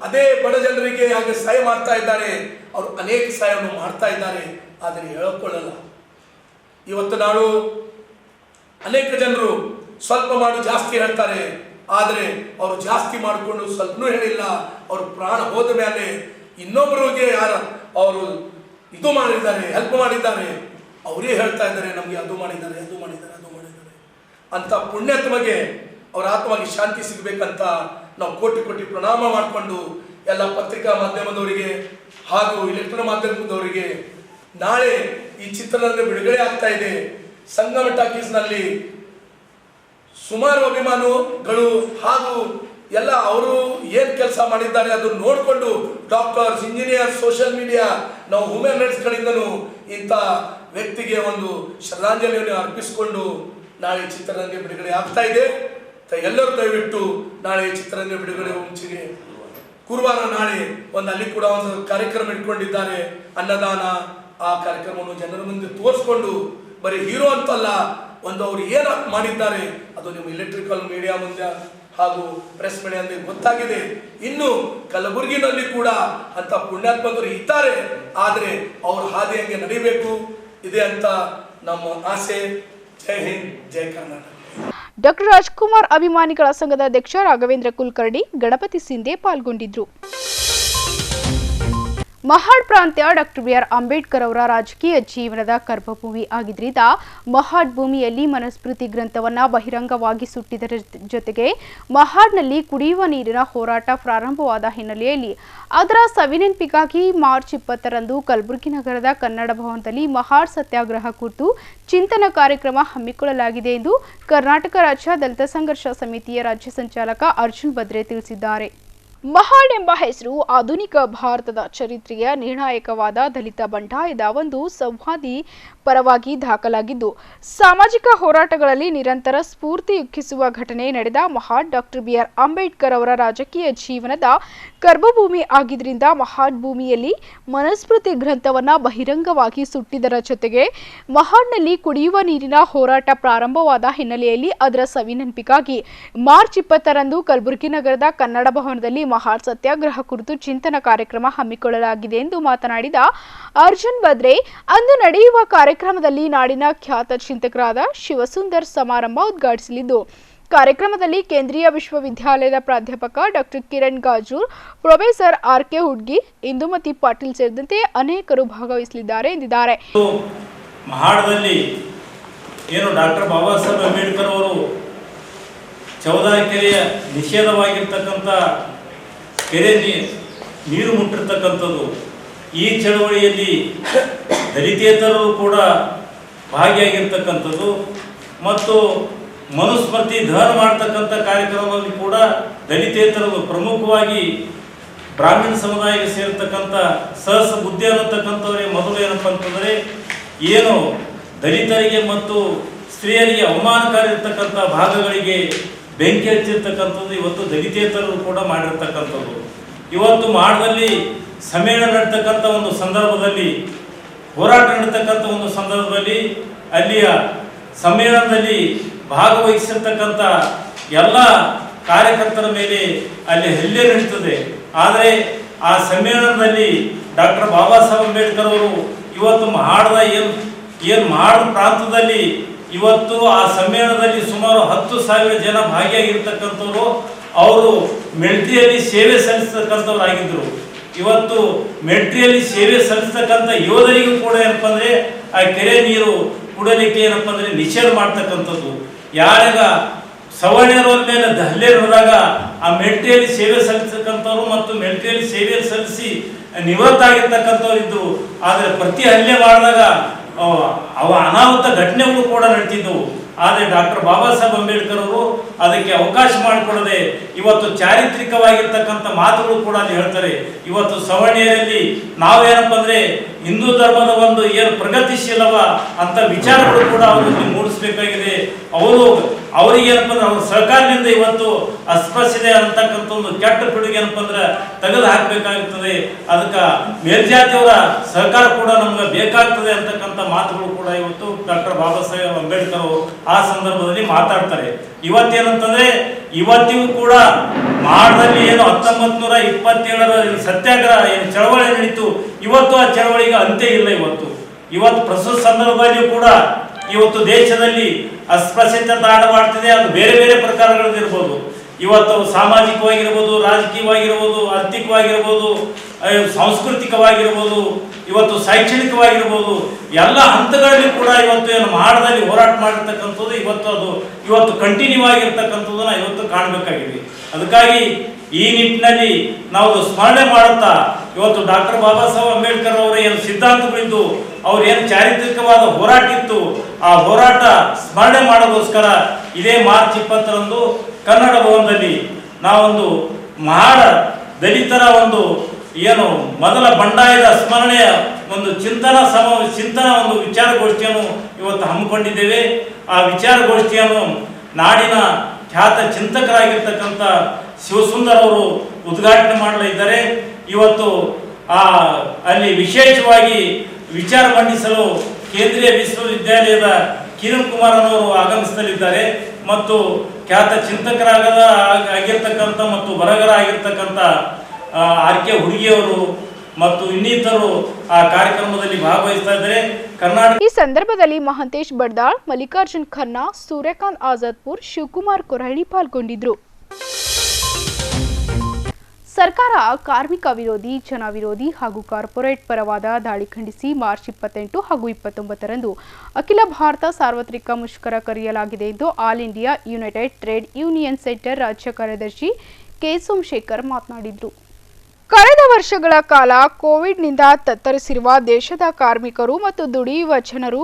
ಅದೇ ಬಡ ಜನರಿಗೆ ಹಾಗೆ ಸಹಾಯ ಮಾಡ್ತಾ ಇದ್ದಾರೆ. ಅವರು ಅನೇಕ ಸಹಾಯವನ್ನು ಮಾಡ್ತಾ ಇದ್ದಾರೆ, ಆದರೆ ಹೇಳಿಕೊಳ್ಳಲ್ಲ. ಇವತ್ತು ನಾಡು ಅನೇಕ ಜನರು ಸ್ವಲ್ಪ ಮಾಡಿ ಜಾಸ್ತಿ ಹೇಳ್ತಾರೆ, ಆದರೆ ಅವರು ಜಾಸ್ತಿ ಮಾಡಿಕೊಂಡು ಸ್ವಲ್ಪನೂ ಹೇಳಿಲ್ಲ. ಅವರು ಪ್ರಾಣ ಹೋದ ಮೇಲೆ ಇನ್ನೊಬ್ಬರಿಗೆ ಅವರು ಇದು ಮಾಡಿದ್ದಾರೆ, ಹೆಲ್ಪ್ ಮಾಡಿದ್ದಾರೆ, ಅವರೇ ಹೇಳ್ತಾ ಇದ್ದಾರೆ ನಮಗೆ ಅದು ಮಾಡಿದ್ದಾರೆ ಅಂತ. ಪುಣ್ಯಾತ್ಮಗೆ ಅವರ ಆತ್ಮಗೆ ಶಾಂತಿ ಸಿಗಬೇಕಂತ ನಾವು ಕೋಟಿ ಪ್ರಣಾಮ ಮಾಡಿಕೊಂಡು ಎಲ್ಲ ಪತ್ರಿಕಾ ಮಾಧ್ಯಮದವರಿಗೆ ಹಾಗೂ ಎಲೆಕ್ಟ್ರಾನಿಕ್ ಮಾಧ್ಯಮದವರಿಗೆ ನಾಳೆ ಈ ಚಿತ್ರರಂಗ ಬಿಡುಗಡೆ ಆಗ್ತಾ ಇದೆ. ಸಂಗಮ ಟಾಕೀಸ್ನಲ್ಲಿ ಸುಮಾರು ಅಭಿಮಾನಿಗಳು ಹಾಗೂ ಎಲ್ಲ ಅವರು ಏನು ಕೆಲಸ ಮಾಡಿದ್ದಾರೆ ಅದು ನೋಡಿಕೊಂಡು ಡಾಕ್ಟರ್ಸ್, ಇಂಜಿನಿಯರ್ಸ್, ಸೋಷಿಯಲ್ ಮೀಡಿಯಾ, ನಾವು ಹ್ಯೂಮನ್ ರೈಟ್ಸ್ ಕಡೆಯಿಂದನೂ ಇಂಥ ವ್ಯಕ್ತಿಗೆ ಒಂದು ಶ್ರದ್ಧಾಂಜಲಿಯನ್ನು ಅರ್ಪಿಸಿಕೊಂಡು ನಾಳೆ ಚಿತ್ರರಂಗ ಬಿಡುಗಡೆ ಆಗ್ತಾ ಇದೆ. ಎಲ್ಲರೂ ದಯವಿಟ್ಟು ನಾಳೆ ಚಿತ್ರರಂಗ ಬಿಡುಗಡೆ ಮುಂಚೆಗೆ ಗುರುವಾರ ನಾಳೆ ಅಲ್ಲಿ ಕೂಡ ಒಂದು ಕಾರ್ಯಕ್ರಮ ಇಟ್ಕೊಂಡಿದ್ದಾರೆ, ಅನ್ನದಾನ. ಆ ಕಾರ್ಯಕ್ರಮವನ್ನು ಜನರ ಮುಂದೆ ತೋರಿಸ್ಕೊಂಡು ಬರೀ ಹೀರೋ ಅಂತಲ್ಲ, ಅವರು ಏನು ಮಾಡಿದ್ದಾರೆ ಅದು ನಿಮ್ಮ ಎಲೆಕ್ಟ್ರಿಕಲ್ ಮೀಡಿಯಾ ಮುಂದೆ ಹಾಗೂ ಪ್ರೆಸ್ ಮೀಡಿಯಾ ಅಂದ್ರೆ ಗೊತ್ತಾಗಿದೆ. ಇನ್ನು ಕಲಬುರಗಿನಲ್ಲಿ ಕೂಡ ಅಂತ ಪುಣ್ಯಾತ್ಮಕರು ಇದ್ದಾರೆ, ಆದರೆ ಅವ್ರ ಹಾದಿ ಹಂಗೆ ನಡಿಬೇಕು ಇದೆ ಅಂತ ನಮ್ಮ ಆಸೆ. ಜೈ ಹಿಂದ್, ಜೈ ಕರ್ನಾಟಕ. ಡಾಕ್ಟರ್ ರಾಜ್ಕುಮಾರ್ ಅಭಿಮಾನಿಗಳ ಸಂಘದ ಅಧ್ಯಕ್ಷ ರಾಘವೇಂದ್ರ ಕುಲಕರ್ಣಿ, ಗಣಪತಿ ಸಿಂಧೆ ಪಾಲ್ಗೊಂಡಿದ್ರು. ಮಹಾಡ್ ಪ್ರಾಂತ್ಯ ಡಾಕ್ಟರ್ ಬಿ.ಆರ್. ಅಂಬೇಡ್ಕರ್ ಅವರ ರಾಜಕೀಯ ಜೀವನದ ಕರ್ಮಭೂಮಿ ಆಗಿದ್ದರಿಂದ ಮಹಾಡ್ ಭೂಮಿಯಲ್ಲಿ ಮನುಸ್ಮೃತಿ ಗ್ರಂಥವನ್ನು ಬಹಿರಂಗವಾಗಿ ಸುಟ್ಟಿದರ ಜೊತೆಗೆ ಮಹಾಡ್ನಲ್ಲಿ ಕುಡಿಯುವ ನೀರಿನ ಹೋರಾಟ ಪ್ರಾರಂಭವಾದ ಹಿನ್ನೆಲೆಯಲ್ಲಿ ಅದರ ಸವಿನೆನಪಿಗಾಗಿ ಮಾರ್ಚ್ 20ರಂದು ಕಲಬುರಗಿ ನಗರದ ಕನ್ನಡ ಭವನದಲ್ಲಿ ಮಹಾಡ್ ಸತ್ಯಾಗ್ರಹ ಕುರಿತು ಚಿಂತನ ಕಾರ್ಯಕ್ರಮ ಹಮ್ಮಿಕೊಳ್ಳಲಾಗಿದೆ ಎಂದು ಕರ್ನಾಟಕ ರಾಜ್ಯ ದಲಿತ ಸಂಘರ್ಷ ಸಮಿತಿಯ ರಾಜ್ಯ ಸಂಚಾಲಕ ಅರ್ಜುನ್ ಬದ್ರೆ ತಿಳಿಸಿದ್ದಾರೆ. ಮಹಾಡ್ ಎಂಬ ಹೆಸರು ಆಧುನಿಕ ಭಾರತದ ಚರಿತ್ರೆಯ ನಿರ್ಣಾಯಕವಾದ ದಲಿತ ಬಂಡಾಯದ ಒಂದು ಸಂವಾದಿ ಪರವಾಗಿ ದಾಖಲಾಗಿದ್ದು, ಸಾಮಾಜಿಕ ಹೋರಾಟಗಳಲ್ಲಿ ನಿರಂತರ ಸ್ಫೂರ್ತಿಯುಕ್ಕಿಸುವ ಘಟನೆ ನಡೆದ ಮಹಾಡ್ ಡಾಕ್ಟರ್ ಬಿ.ಆರ್. ಅಂಬೇಡ್ಕರ್ ಅವರ ರಾಜಕೀಯ ಜೀವನದ ಕರ್ಮಭೂಮಿ ಆಗಿದ್ದರಿಂದ ಮಹಾಡ್ ಭೂಮಿಯಲ್ಲಿ ಮನುಸ್ಮೃತಿ ಗ್ರಂಥವನ್ನು ಬಹಿರಂಗವಾಗಿ ಸುಟ್ಟಿದರ ಜೊತೆಗೆ ಮಹಾಡ್ನಲ್ಲಿ ಕುಡಿಯುವ ನೀರಿನ ಹೋರಾಟ ಪ್ರಾರಂಭವಾದ ಹಿನ್ನೆಲೆಯಲ್ಲಿ ಅದರ ಸವಿನೆನಪಿಗಾಗಿ ಮಾರ್ಚ್ 20ರಂದು ಕಲಬುರಗಿ ನಗರದ ಕನ್ನಡ ಭವನದಲ್ಲಿ ಮಹಾಡ್ ಸತ್ಯಾಗ್ರಹ ಕುರಿತು ಚಿಂತನ ಕಾರ್ಯಕ್ರಮ ಹಮ್ಮಿಕೊಳ್ಳಲಾಗಿದೆ ಎಂದು ಮಾತನಾಡಿದ ಅರ್ಜುನ್ ಬದ್ರೆ, ಅಂದು ನಡೆಯುವ ಕಾರ್ಯಕ್ರಮ ಕಾರ್ಯಕ್ರಮದಲ್ಲಿ ನಾಡಿನ ಖ್ಯಾತ ಚಿಂತಕರಾದ ಶಿವಸುಂದರ್ ಸಮಾರಂಭ ಉದ್ಘಾಟಿಸಲಿದ್ದು, ಕಾರ್ಯಕ್ರಮದಲ್ಲಿ ಕೇಂದ್ರೀಯ ವಿಶ್ವವಿದ್ಯಾಲಯದ ಪ್ರಾಧ್ಯಾಪಕ ಡಾಕ್ಟರ್ ಕಿರಣ್ ಗಾಜೂರ್, ಪ್ರೊಫೆಸರ್ ಆರ್.ಕೆ. ಹುಡ್ಗಿ, ಇಂದುಮತಿ ಪಾಟೀಲ್ ಸೇರಿದಂತೆ ಅನೇಕರು ಭಾಗವಹಿಸಲಿದ್ದಾರೆ ಎಂದಿದ್ದಾರೆ. ಮಹಾಡದಲ್ಲಿ ಏನು ಡಾಕ್ಟರ್ ಬಾಬಾ ಸಾಹೇಬ್ ಅಂಬೇಡ್ಕರ್ ಅವರು ಚೌದಾರಿ ಕೆರೆಯ ನಿಷೇಧವಾಗಿರ್ತಕ್ಕಂಥ ಕೆರೆ ನೀರು ಮುಟ್ಟಿರ್ತಕ್ಕಂಥದ್ದು, ಈ ಚಳವಳಿಯಲ್ಲಿ ದಲಿತೇತರರು ಕೂಡ ಭಾಗಿಯಾಗಿರ್ತಕ್ಕಂಥದ್ದು ಮತ್ತು ಮನುಸ್ಮೃತಿ ದಹನ ಮಾಡ್ತಕ್ಕಂಥ ಕಾರ್ಯಕ್ರಮದಲ್ಲಿ ಕೂಡ ದಲಿತೇತರರು ಪ್ರಮುಖವಾಗಿ ಬ್ರಾಹ್ಮಣ ಸಮುದಾಯಕ್ಕೆ ಸೇರ್ತಕ್ಕಂಥ ಸಹಸ ಬುದ್ಧಿ ಅನ್ನತಕ್ಕಂಥವರಿಗೆ ಮೊದಲು ಏನಪ್ಪ ಅಂತಂದರೆ ಏನು ದಲಿತರಿಗೆ ಮತ್ತು ಸ್ತ್ರೀಯರಿಗೆ ಅವಮಾನಕಾರಿ ಇರ್ತಕ್ಕಂಥ ಭಾಗಗಳಿಗೆ ಬೆಂಕಿ ಹಚ್ಚಿರ್ತಕ್ಕಂಥದ್ದು ಇವತ್ತು ದಲಿತೇತರರು ಕೂಡ ಮಾಡಿರ್ತಕ್ಕಂಥದ್ದು. ಇವತ್ತು ಮಾಡದಲ್ಲಿ ಸಮ್ಮೇಳನ ನಡ್ತಕ್ಕಂಥ ಒಂದು ಸಂದರ್ಭದಲ್ಲಿ, ಹೋರಾಟ ನಡ್ತಕ್ಕಂಥ ಒಂದು ಸಂದರ್ಭದಲ್ಲಿ ಅಲ್ಲಿಯ ಸಮ್ಮೇಳನದಲ್ಲಿ ಭಾಗವಹಿಸಿರ್ತಕ್ಕಂಥ ಎಲ್ಲ ಕಾರ್ಯಕರ್ತರ ಮೇಲೆ ಅಲ್ಲಿ ಹಲ್ಲೆ ನಡೀತದೆ. ಆದರೆ ಆ ಸಮ್ಮೇಳನದಲ್ಲಿ ಡಾಕ್ಟರ್ ಬಾಬಾ ಸಾಹೇಬ್ ಅಂಬೇಡ್ಕರ್ ಅವರು ಇವತ್ತು ಮಾಡದ ಏನು ಮಾಡ ಪ್ರಾಂತದಲ್ಲಿ ಇವತ್ತು ಆ ಸಮ್ಮೇಳನದಲ್ಲಿ ಸುಮಾರು 10,000 ಜನ ಭಾಗಿಯಾಗಿರ್ತಕ್ಕಂಥವ್ರು ಅವರು ಮಿಲಿಟರಿಯಲ್ಲಿ ಸೇವೆ ಸಲ್ಲಿಸ್ತಕ್ಕಂಥವ್ರಾಗಿದ್ದರು. ಇವತ್ತು ಮಿಲಿಟರಿಯಲ್ಲಿ ಸೇವೆ ಸಲ್ಲಿಸ್ತಕ್ಕಂಥ ಯೋಧರಿಗೂ ಕೂಡ ಏನಪ್ಪ ಅಂದರೆ ಆ ಕೆರೆ ನೀರು ಕುಡಲಿಕ್ಕೆ ಏನಪ್ಪ ಅಂದರೆ ನಿಷೇಧ ಮಾಡ್ತಕ್ಕಂಥದ್ದು. ಯಾರಾಗ ಸವರ್ಣರ ಮೇಲೆ ಹಲ್ಲೆ ನಡೆದಾಗ ಆ ಮಿಲಿಟರಿಯಲ್ಲಿ ಸೇವೆ ಸಲ್ಲಿಸ್ತಕ್ಕಂಥವ್ರು ಮತ್ತು ಮಿಲಿಟರಿಯಲ್ಲಿ ಸೇವೆ ಸಲ್ಲಿಸಿ ನಿವೃತ್ತ ಆಗಿರ್ತಕ್ಕಂಥವ್ರು ಇದ್ದರು. ಆದರೆ ಪ್ರತಿ ಹಲ್ಲೆ ಮಾಡಿದಾಗ ಅವ ಅನಾಹುತ ಘಟನೆಗಳು ಕೂಡ ನಡೀತಿದ್ದವು. ಆದರೆ ಡಾಕ್ಟರ್ ಬಾಬಾ ಸಾಹೇಬ್ ಅಂಬೇಡ್ಕರ್ ಅವರು ಅದಕ್ಕೆ ಅವಕಾಶ ಮಾಡಿಕೊಡದೆ ಇವತ್ತು ಚಾರಿತ್ರಿಕವಾಗಿರ್ತಕ್ಕಂಥ ಮಾತುಗಳು ಕೂಡ ಅಲ್ಲಿ ಹೇಳ್ತಾರೆ. ಇವತ್ತು ಸವರ್ಣೀಯರಲ್ಲಿ ನಾವೇನಪ್ಪ ಅಂದರೆ ಹಿಂದೂ ಧರ್ಮದ ಒಂದು ಏನು ಪ್ರಗತಿಶೀಲವ ಅಂತ ವಿಚಾರಗಳು ಕೂಡ ಅವರಲ್ಲಿ ಮೂಡಿಸಬೇಕಾಗಿದೆ. ಅವರಿಗೆ ಏನಪ್ಪ ಅಂದ್ರೆ ಅವ್ರ ಸರ್ಕಾರದಿಂದ ಇವತ್ತು ಅಸ್ಪೃಶ್ಯತೆ ಅಂತಕ್ಕಂಥ ಒಂದು ಕೆಟ್ಟ ಪಿಡುಗೆ ಏನಪ್ಪ ಅಂದ್ರೆ ತೆಗೆದು ಹಾಕಬೇಕಾಗುತ್ತದೆ. ಅದಕ್ಕೆ ಮೇಲ್ಜಾತಿಯವರ ಸಹಕಾರ ಕೂಡ ನಮ್ಗೆ ಬೇಕಾಗ್ತದೆ ಅಂತಕ್ಕಂಥ ಮಾತುಗಳು ಕೂಡ ಇವತ್ತು ಡಾಕ್ಟರ್ ಬಾಬಾ ಸಾಹೇಬ್ ಅಂಬೇಡ್ಕರ್ ಅವರು ಆ ಸಂದರ್ಭದಲ್ಲಿ ಮಾತಾಡ್ತಾರೆ. ಇವತ್ತೇನಂತಂದ್ರೆ ಇವತ್ತಿಗೂ ಕೂಡ ಮಾಡದಲ್ಲಿ ಏನು 1927 ಸತ್ಯಾಗ್ರಹ ಏನು ಚಳವಳಿ ನಡೀತು, ಇವತ್ತು ಆ ಚಳವಳಿಗೆ ಅಂತ್ಯ ಇಲ್ಲ. ಇವತ್ತು ಪ್ರಸ್ತುತ ಸಂದರ್ಭದಲ್ಲಿಯೂ ಕೂಡ ಇವತ್ತು ದೇಶದಲ್ಲಿ ಅಸ್ಪೃಶ್ಯತೆ ತಾಂಡ ಮಾಡ್ತಿದೆ. ಅದು ಬೇರೆ ಬೇರೆ ಪ್ರಕಾರಗಳಿರ್ಬೋದು. ಇವತ್ತು ಸಾಮಾಜಿಕವಾಗಿರ್ಬೋದು, ರಾಜಕೀಯವಾಗಿರ್ಬೋದು, ಆರ್ಥಿಕವಾಗಿರ್ಬೋದು, ಸಾಂಸ್ಕೃತಿಕವಾಗಿರ್ಬೋದು, ಇವತ್ತು ಶೈಕ್ಷಣಿಕವಾಗಿರ್ಬೋದು, ಎಲ್ಲ ಹಂತಗಳಲ್ಲಿ ಕೂಡ ಇವತ್ತು ಏನು ಮಾಡದಲ್ಲಿ ಹೋರಾಟ ಮಾಡಿರ್ತಕ್ಕಂಥದ್ದು ಇವತ್ತು ಕಂಟಿನ್ಯೂ ಆಗಿರ್ತಕ್ಕಂಥದ್ದನ್ನ ಇವತ್ತು ಕಾಣಬೇಕಾಗಿದೆ. ಅದಕ್ಕಾಗಿ ಈ ನಿಟ್ಟಿನಲ್ಲಿ ನಾವು ಸ್ಮರಣೆ ಮಾಡುತ್ತಾ ಇವತ್ತು ಡಾಕ್ಟರ್ ಬಾಬಾ ಸಾಹೇಬ್ ಅಂಬೇಡ್ಕರ್ ಅವರ ಏನು ಸಿದ್ಧಾಂತಗಳಿದ್ದು, ಅವ್ರು ಏನು ಚಾರಿತ್ರಿಕವಾದ ಹೋರಾಟ ಇತ್ತು, ಆ ಹೋರಾಟ ಸ್ಮರಣೆ ಮಾಡೋದಕ್ಕೋಸ್ಕರ ಇದೇ ಮಾರ್ಚ್ 20ರಂದು ಕನ್ನಡ ಭವನದಲ್ಲಿ ನಾವೊಂದು ಮಹಾಡ ದಲಿತರ ಒಂದು ಏನು ಮೊದಲ ಬಂಡಾಯದ ಸ್ಮರಣೆಯ ಒಂದು ಚಿಂತನ ಒಂದು ವಿಚಾರಗೋಷ್ಠಿಯನ್ನು ಇವತ್ತು ಹಮ್ಮಿಕೊಂಡಿದ್ದೇವೆ. ಆ ವಿಚಾರಗೋಷ್ಠಿಯನ್ನು ನಾಡಿನ ಖ್ಯಾತ ಚಿಂತಕರಾಗಿರ್ತಕ್ಕಂಥ ಶಿವಸುಂದರ್ ಅವರು ಉದ್ಘಾಟನೆ ಮಾಡಲಿದ್ದಾರೆ. ಇವತ್ತು ಅಲ್ಲಿ ವಿಶೇಷವಾಗಿ ವಿಚಾರ ಮಂಡಿಸಲು ಕೇಂದ್ರೀಯ ವಿಶ್ವವಿದ್ಯಾಲಯದ ಕಿರಣ್ ಕುಮಾರ್ ಅವರು ಆಗಮಿಸಲಿದ್ದಾರೆ ಮತ್ತು ಖ್ಯಾತ ಚಿಂತಕರಾಗಿರ್ತಕ್ಕಂಥ ಮತ್ತು ಬರಹಗಾರ ಆಗಿರ್ತಕ್ಕಂಥ ಆರ್.ಕೆ. ಹುಡ್ಗಿಯವರು ಮತ್ತು ಇನ್ನಿತರರು ಆ ಕಾರ್ಯಕ್ರಮದಲ್ಲಿ ಭಾಗವಹಿಸ್ತಾ ಇದ್ದಾರೆ. ಈ ಸಂದರ್ಭದಲ್ಲಿ ಮಹಂತೇಶ್ ಬಡ್ದಾಳ್, ಮಲ್ಲಿಕಾರ್ಜುನ್ ಖನ್ನಾ, ಸೂರ್ಯಕಾಂತ್ ಆಜಾದ್ಪುರ್, ಶಿವಕುಮಾರ್ ಕೊರಹಳ್ಳಿ ಪಾಲ್ಗೊಂಡಿದ್ರು. ಸರ್ಕಾರ ಕಾರ್ಮಿಕ ವಿರೋಧಿ, ಜನ ವಿರೋಧಿ ಹಾಗೂ ಕಾರ್ಪೊರೇಟ್ ಪರವಾದ ದಾಳಿ ಖಂಡಿಸಿ ಮಾರ್ಚ್ 28 ಹಾಗೂ 29ರಂದು ಅಖಿಲ ಭಾರತ ಸಾರ್ವತ್ರಿಕ ಮುಷ್ಕರ ಕರೆಯಲಾಗಿದೆ ಎಂದು all India United trade union centre ರಾಜ್ಯ ಕಾರ್ಯದರ್ಶಿ ಕೆ. ಸೋಮಶೇಖರ್ ಮಾತನಾಡಿದರು. ಕಳೆದ ವರ್ಷಗಳ ಕಾಲ ಕೋವಿಡ್ನಿಂದ ತತ್ತರಿಸಿರುವ ದೇಶದ ಕಾರ್ಮಿಕರು ಮತ್ತು ದುಡಿಯುವ ಜನರು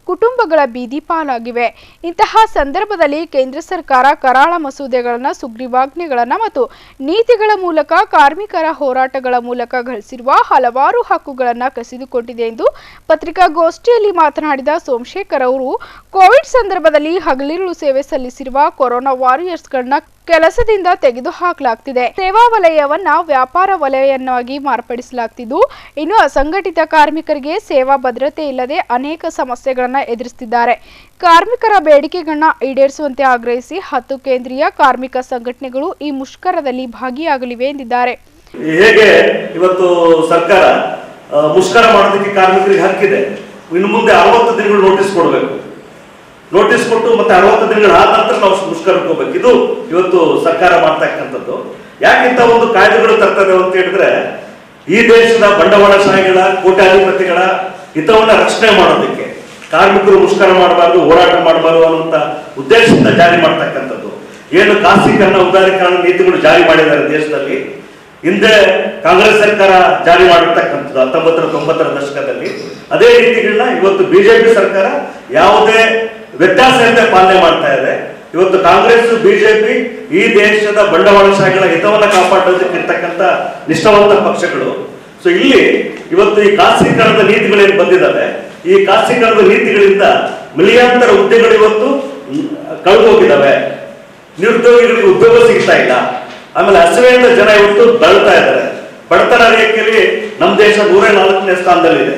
ಕುಟುಂಬಗಳ ಬೀದಿ ಪಾಲಾಗಿವೆ. ಇಂತಹ ಸಂದರ್ಭದಲ್ಲಿ ಕೇಂದ್ರ ಸರ್ಕಾರ ಕರಾಳ ಮಸೂದೆಗಳನ್ನು, ಸುಗ್ರೀವಾಜ್ಞೆಗಳನ್ನು ಮತ್ತು ನೀತಿಗಳ ಮೂಲಕ ಕಾರ್ಮಿಕರ ಹೋರಾಟಗಳ ಮೂಲಕ ಗಳಿಸಿರುವ ಹಲವಾರು ಹಕ್ಕುಗಳನ್ನು ಕಸಿದುಕೊಂಡಿದೆ ಎಂದು ಪತ್ರಿಕಾಗೋಷ್ಠಿಯಲ್ಲಿ ಮಾತನಾಡಿದ ಸೋಮಶೇಖರ್ ಅವರು, ಕೋವಿಡ್ ಸಂದರ್ಭದಲ್ಲಿ ಹಗಲಿರುಳು ಸೇವೆ ಸಲ್ಲಿಸಿರುವ ಕೊರೋನಾ ವಾರಿಯರ್ಸ್ಗಳನ್ನ ಕೆಲಸದಿಂದ ತೆಗೆದುಹಾಕಲಾಗ್ತಿದೆ. ಸೇವಾ ವಲಯವನ್ನ ವ್ಯಾಪಾರ ವಲಯವನ್ನಾಗಿ ಮಾರ್ಪಡಿಸಲಾಗ್ತಿದ್ದು, ಇನ್ನು ಅಸಂಘಟಿತ ಕಾರ್ಮಿಕರಿಗೆ ಸೇವಾ ಭದ್ರತೆ ಇಲ್ಲದೆ ಅನೇಕ ಸಮಸ್ಯೆಗಳನ್ನು ಎದುರಿಸುತ್ತಿದ್ದಾರೆ. ಕಾರ್ಮಿಕರ ಬೇಡಿಕೆಗಳನ್ನ ಈಡೇರಿಸುವಂತೆ ಆಗ್ರಹಿಸಿ 10 ಕೇಂದ್ರೀಯ ಕಾರ್ಮಿಕ ಸಂಘಟನೆಗಳು ಈ ಮುಷ್ಕರದಲ್ಲಿ ಭಾಗಿಯಾಗಲಿವೆ ಎಂದಿದ್ದಾರೆ. ಹೇಗೆ ಇವತ್ತು ಸರ್ಕಾರ ಮುಷ್ಕರ ಮಾಡೋದಕ್ಕೆ ಕಾರ್ಮಿಕರಿಗೆ ಹಕ್ಕಿದೆ, ಇನ್ನು ಮುಂದೆ 60 ದಿನಗಳು ನೋಟಿಸ್ ಕೊಡಬೇಕು. ನೋಟಿಸ್ ಕೊಟ್ಟು ಮತ್ತೆ 60 ದಿನಗಳ ಆದ ನಂತರ ನಾವು ಮುಷ್ಕರಕ್ಕೆ ಹೋಗ್ಬೇಕು. ಇದು ಇವತ್ತು ಸರ್ಕಾರ ಮಾಡ್ತಕ್ಕಂಥದ್ದು. ಯಾಕಿಂತ ಒಂದು ಕಾಯ್ದೆಗಳು ತರ್ತದೆ ಅಂತ ಹೇಳಿದ್ರೆ, ಈ ದೇಶದ ಬಂಡವಾಳಶಾಹಿಗಳ ಕೋಟ್ಯಾಧಿಪತಿಗಳ ಹಿತವನ್ನ ರಕ್ಷಣೆ ಮಾಡೋದಕ್ಕೆ, ಕಾರ್ಮಿಕರು ಮುಷ್ಕರ ಮಾಡಬಾರ್ದು, ಹೋರಾಟ ಮಾಡಬಾರ್ದು ಅನ್ನುವಂತ ಉದ್ದೇಶದಿಂದ ಜಾರಿ ಮಾಡ್ತಕ್ಕಂಥದ್ದು. ಏನು ಖಾಸಗೀಕರಣ ಉದಾರೀಕರಣ ನೀತಿಗಳು ಜಾರಿ ಮಾಡಿದ್ದಾರೆ ದೇಶದಲ್ಲಿ, ಹಿಂದೆ ಕಾಂಗ್ರೆಸ್ ಸರ್ಕಾರ ಜಾರಿ ಮಾಡಿರ್ತಕ್ಕಂಥದ್ದು 1990ರ ದಶಕದಲ್ಲಿ. ಅದೇ ನೀತಿಗಳನ್ನ ಇವತ್ತು ಬಿಜೆಪಿ ಸರ್ಕಾರ ಯಾವುದೇ ವ್ಯತ್ಯಾಸ ಇಲ್ಲದೆ ಪಾಲನೆ ಮಾಡ್ತಾ ಇದೆ. ಇವತ್ತು ಕಾಂಗ್ರೆಸ್ ಬಿಜೆಪಿ ಈ ದೇಶದ ಬಂಡವಾಳಶಾಹಿಗಳ ಹಿತವನ್ನ ಕಾಪಾಡೋದಕ್ಕೆ ಇರ್ತಕ್ಕಂಥ ನಿಷ್ಠಾವಂತ ಪಕ್ಷಗಳು. ಸೊ ಇಲ್ಲಿ ಇವತ್ತು ಈ ಖಾಸಗೀಕರಣದ ನೀತಿಗಳೇನು ಬಂದಿದ್ದಾವೆ, ಈ ಖಾಸಗೀಕರಣದ ನೀತಿಗಳಿಂದ ಮಿಲಿಯಾಂತರ ಹುದ್ದೆಗಳು ಇವತ್ತು ಕಳೆದು ಹೋಗಿದ್ದಾವೆ. ನಿರುದ್ಯೋಗಿಗಳಿಗೆ ಉದ್ಯೋಗ ಸಿಗ್ತಾ ಇಲ್ಲ. ಆಮೇಲೆ ಹಸಿವೆಯಿಂದ ಜನ ಇವತ್ತು ಬಳಲ್ತಾ ಇದ್ದಾರೆ. ಬಡತನ ರೇಖೆಯಲ್ಲಿ ನಮ್ಮ ದೇಶ 104ನೇ ಸ್ಥಾನದಲ್ಲಿದೆ.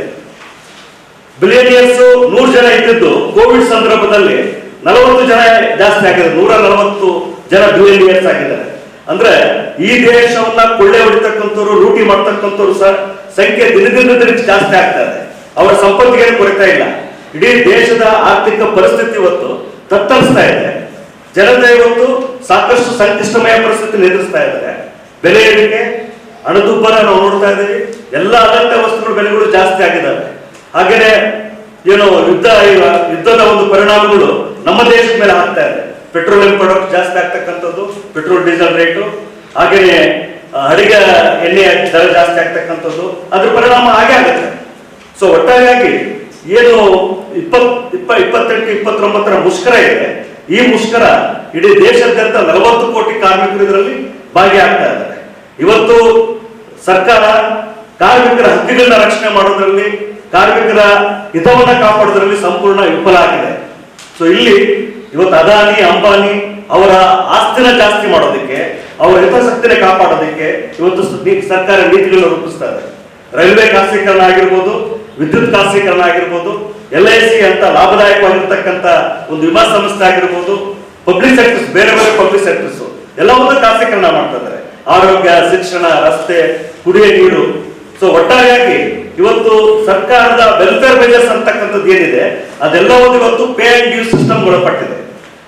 ಬಿಲಿಯನಿಯರ್ಸ್ 100 ಜನ ಇದ್ದಿದ್ದು ಕೋವಿಡ್ ಸಂದರ್ಭದಲ್ಲಿ 40 ಜನ ಜಾಸ್ತಿ ಆಗಿದೆ. 140 ಜನ ಬಿಲಿಯನಿಯರ್ಸ್ ಆಗಿದ್ದಾರೆ. ಅಂದ್ರೆ ಈ ದೇಶವನ್ನ ಕೊಳ್ಳೆ ಹೊಡಿತಕ್ಕಂಥವ್ರು, ಲೂಟಿ ಮಾಡ್ತಕ್ಕಂಥವ್ರು ಸಂಖ್ಯೆ ದಿನದಿಂದ ಜಾಸ್ತಿ ಆಗ್ತಾ ಇದೆ. ಅವರ ಸಂಪತ್ತಿಗೆ ಕೊರತೆ ಇಲ್ಲ. ಇಡೀ ದೇಶದ ಆರ್ಥಿಕ ಪರಿಸ್ಥಿತಿ ಇವತ್ತು ತತ್ತರಿಸ್ತಾ ಇದೆ. ಜನತೆ ಇವತ್ತು ಸಾಕಷ್ಟು ಸಂಕ್ಲಿಷ್ಟಮಯ ಪರಿಸ್ಥಿತಿ ಎದುರಿಸ್ತಾ ಇದ್ದಾರೆ. ಬೆಲೆ ಏರಿಕೆ, ಹಣದುಬ್ಬರ ನಾವು ನೋಡ್ತಾ ಇದ್ದೀವಿ. ಎಲ್ಲ ಅಗತ್ಯ ವಸ್ತುಗಳ ಬೆಲೆಗಳು ಜಾಸ್ತಿ ಆಗಿದ್ದಾವೆ. ಹಾಗೇನೆ ಏನು ಯುದ್ಧದ ಒಂದು ಪರಿಣಾಮಗಳು ನಮ್ಮ ದೇಶದ ಮೇಲೆ ಆಗ್ತಾ ಇದೆ. ಪೆಟ್ರೋಲಿಯಂ ಪ್ರಾಡಕ್ಟ್ ಜಾಸ್ತಿ ಆಗ್ತಕ್ಕಂಥದ್ದು, ಪೆಟ್ರೋಲ್ ಡೀಸೆಲ್ ರೇಟು, ಹಾಗೇನೆ ಅಡಿಗೆ ಎಣ್ಣೆ ದರ ಜಾಸ್ತಿ ಆಗ್ತಕ್ಕಂಥದ್ದು, ಅದ್ರ ಪರಿಣಾಮ ಹಾಗೆ ಆಗುತ್ತೆ. ಸೊ ಒಟ್ಟಾರೆಯಾಗಿ ಏನು 28-29ರ ಮುಷ್ಕರ ಇದೆ, ಈ ಮುಷ್ಕರ ಇಡೀ ದೇಶಾದ್ಯಂತ 40 ಕೋಟಿ ಕಾರ್ಮಿಕರು ಇದರಲ್ಲಿ ಭಾಗಿಯಾಗ್ತಾ ಇದ್ದಾರೆ. ಇವತ್ತು ಸರ್ಕಾರ ಕಾರ್ಮಿಕರ ಹಕ್ಕುಗಳನ್ನ ರಕ್ಷಣೆ ಮಾಡೋದ್ರಲ್ಲಿ, ಕಾರ್ಮಿಕರ ಹಿತವನ್ನ ಕಾಪಾಡೋದ್ರಲ್ಲಿ ಸಂಪೂರ್ಣ ವಿಫಲ ಆಗಿದೆ. ಸೊ ಇಲ್ಲಿ ಇವತ್ತು ಅದಾನಿ ಅಂಬಾನಿ ಅವರ ಆಸ್ತಿನ ಜಾಸ್ತಿ ಮಾಡೋದಕ್ಕೆ, ಅವರ ಹಿತಾಸಕ್ತಿನ ಕಾಪಾಡೋದಕ್ಕೆ ಇವತ್ತು ಸರ್ಕಾರ ನೀತಿಗಳನ್ನ ರೂಪಿಸ್ತಾ ಇದೆ. ರೈಲ್ವೆ ಖಾಸಗೀಕರಣ ಆಗಿರ್ಬೋದು, ವಿದ್ಯುತ್ ಖಾಸಗೀಕರಣ ಆಗಿರ್ಬೋದು, LIC ಅಂತ ಲಾಭದಾಯಕವಾಗಿರ್ತಕ್ಕಂಥ ಒಂದು ವಿಮಾ ಸಂಸ್ಥೆ ಆಗಿರ್ಬೋದು, ಪಬ್ಲಿಕ್ ಸೆಕ್ಟರ್ಸ್, ಬೇರೆ ಬೇರೆ ಪಬ್ಲಿಕ್ ಸೆಕ್ಟರ್ಸ್ ಎಲ್ಲವನ್ನೂ ಖಾಸಗೀಕರಣ ಮಾಡ್ತಾ ಇದ್ದಾರೆ. ಆರೋಗ್ಯ, ಶಿಕ್ಷಣ, ರಸ್ತೆ, ಕುಡಿಯ ನೀರು. ಸೊ ಒಟ್ಟಾರೆಯಾಗಿ ಇವತ್ತು ಸರ್ಕಾರದ ವೆಲ್ಫೇರ್ ವೇಜಸ್ ಅಂತಕ್ಕಂಥದ್ದು ಏನಿದೆ ಅದೆಲ್ಲವೂ ಇವತ್ತು ಪೇ ಅಂಡ್ ಗಿವ್ ಸಿಸ್ಟಮ್ ಒಳಪಟ್ಟಿದೆ.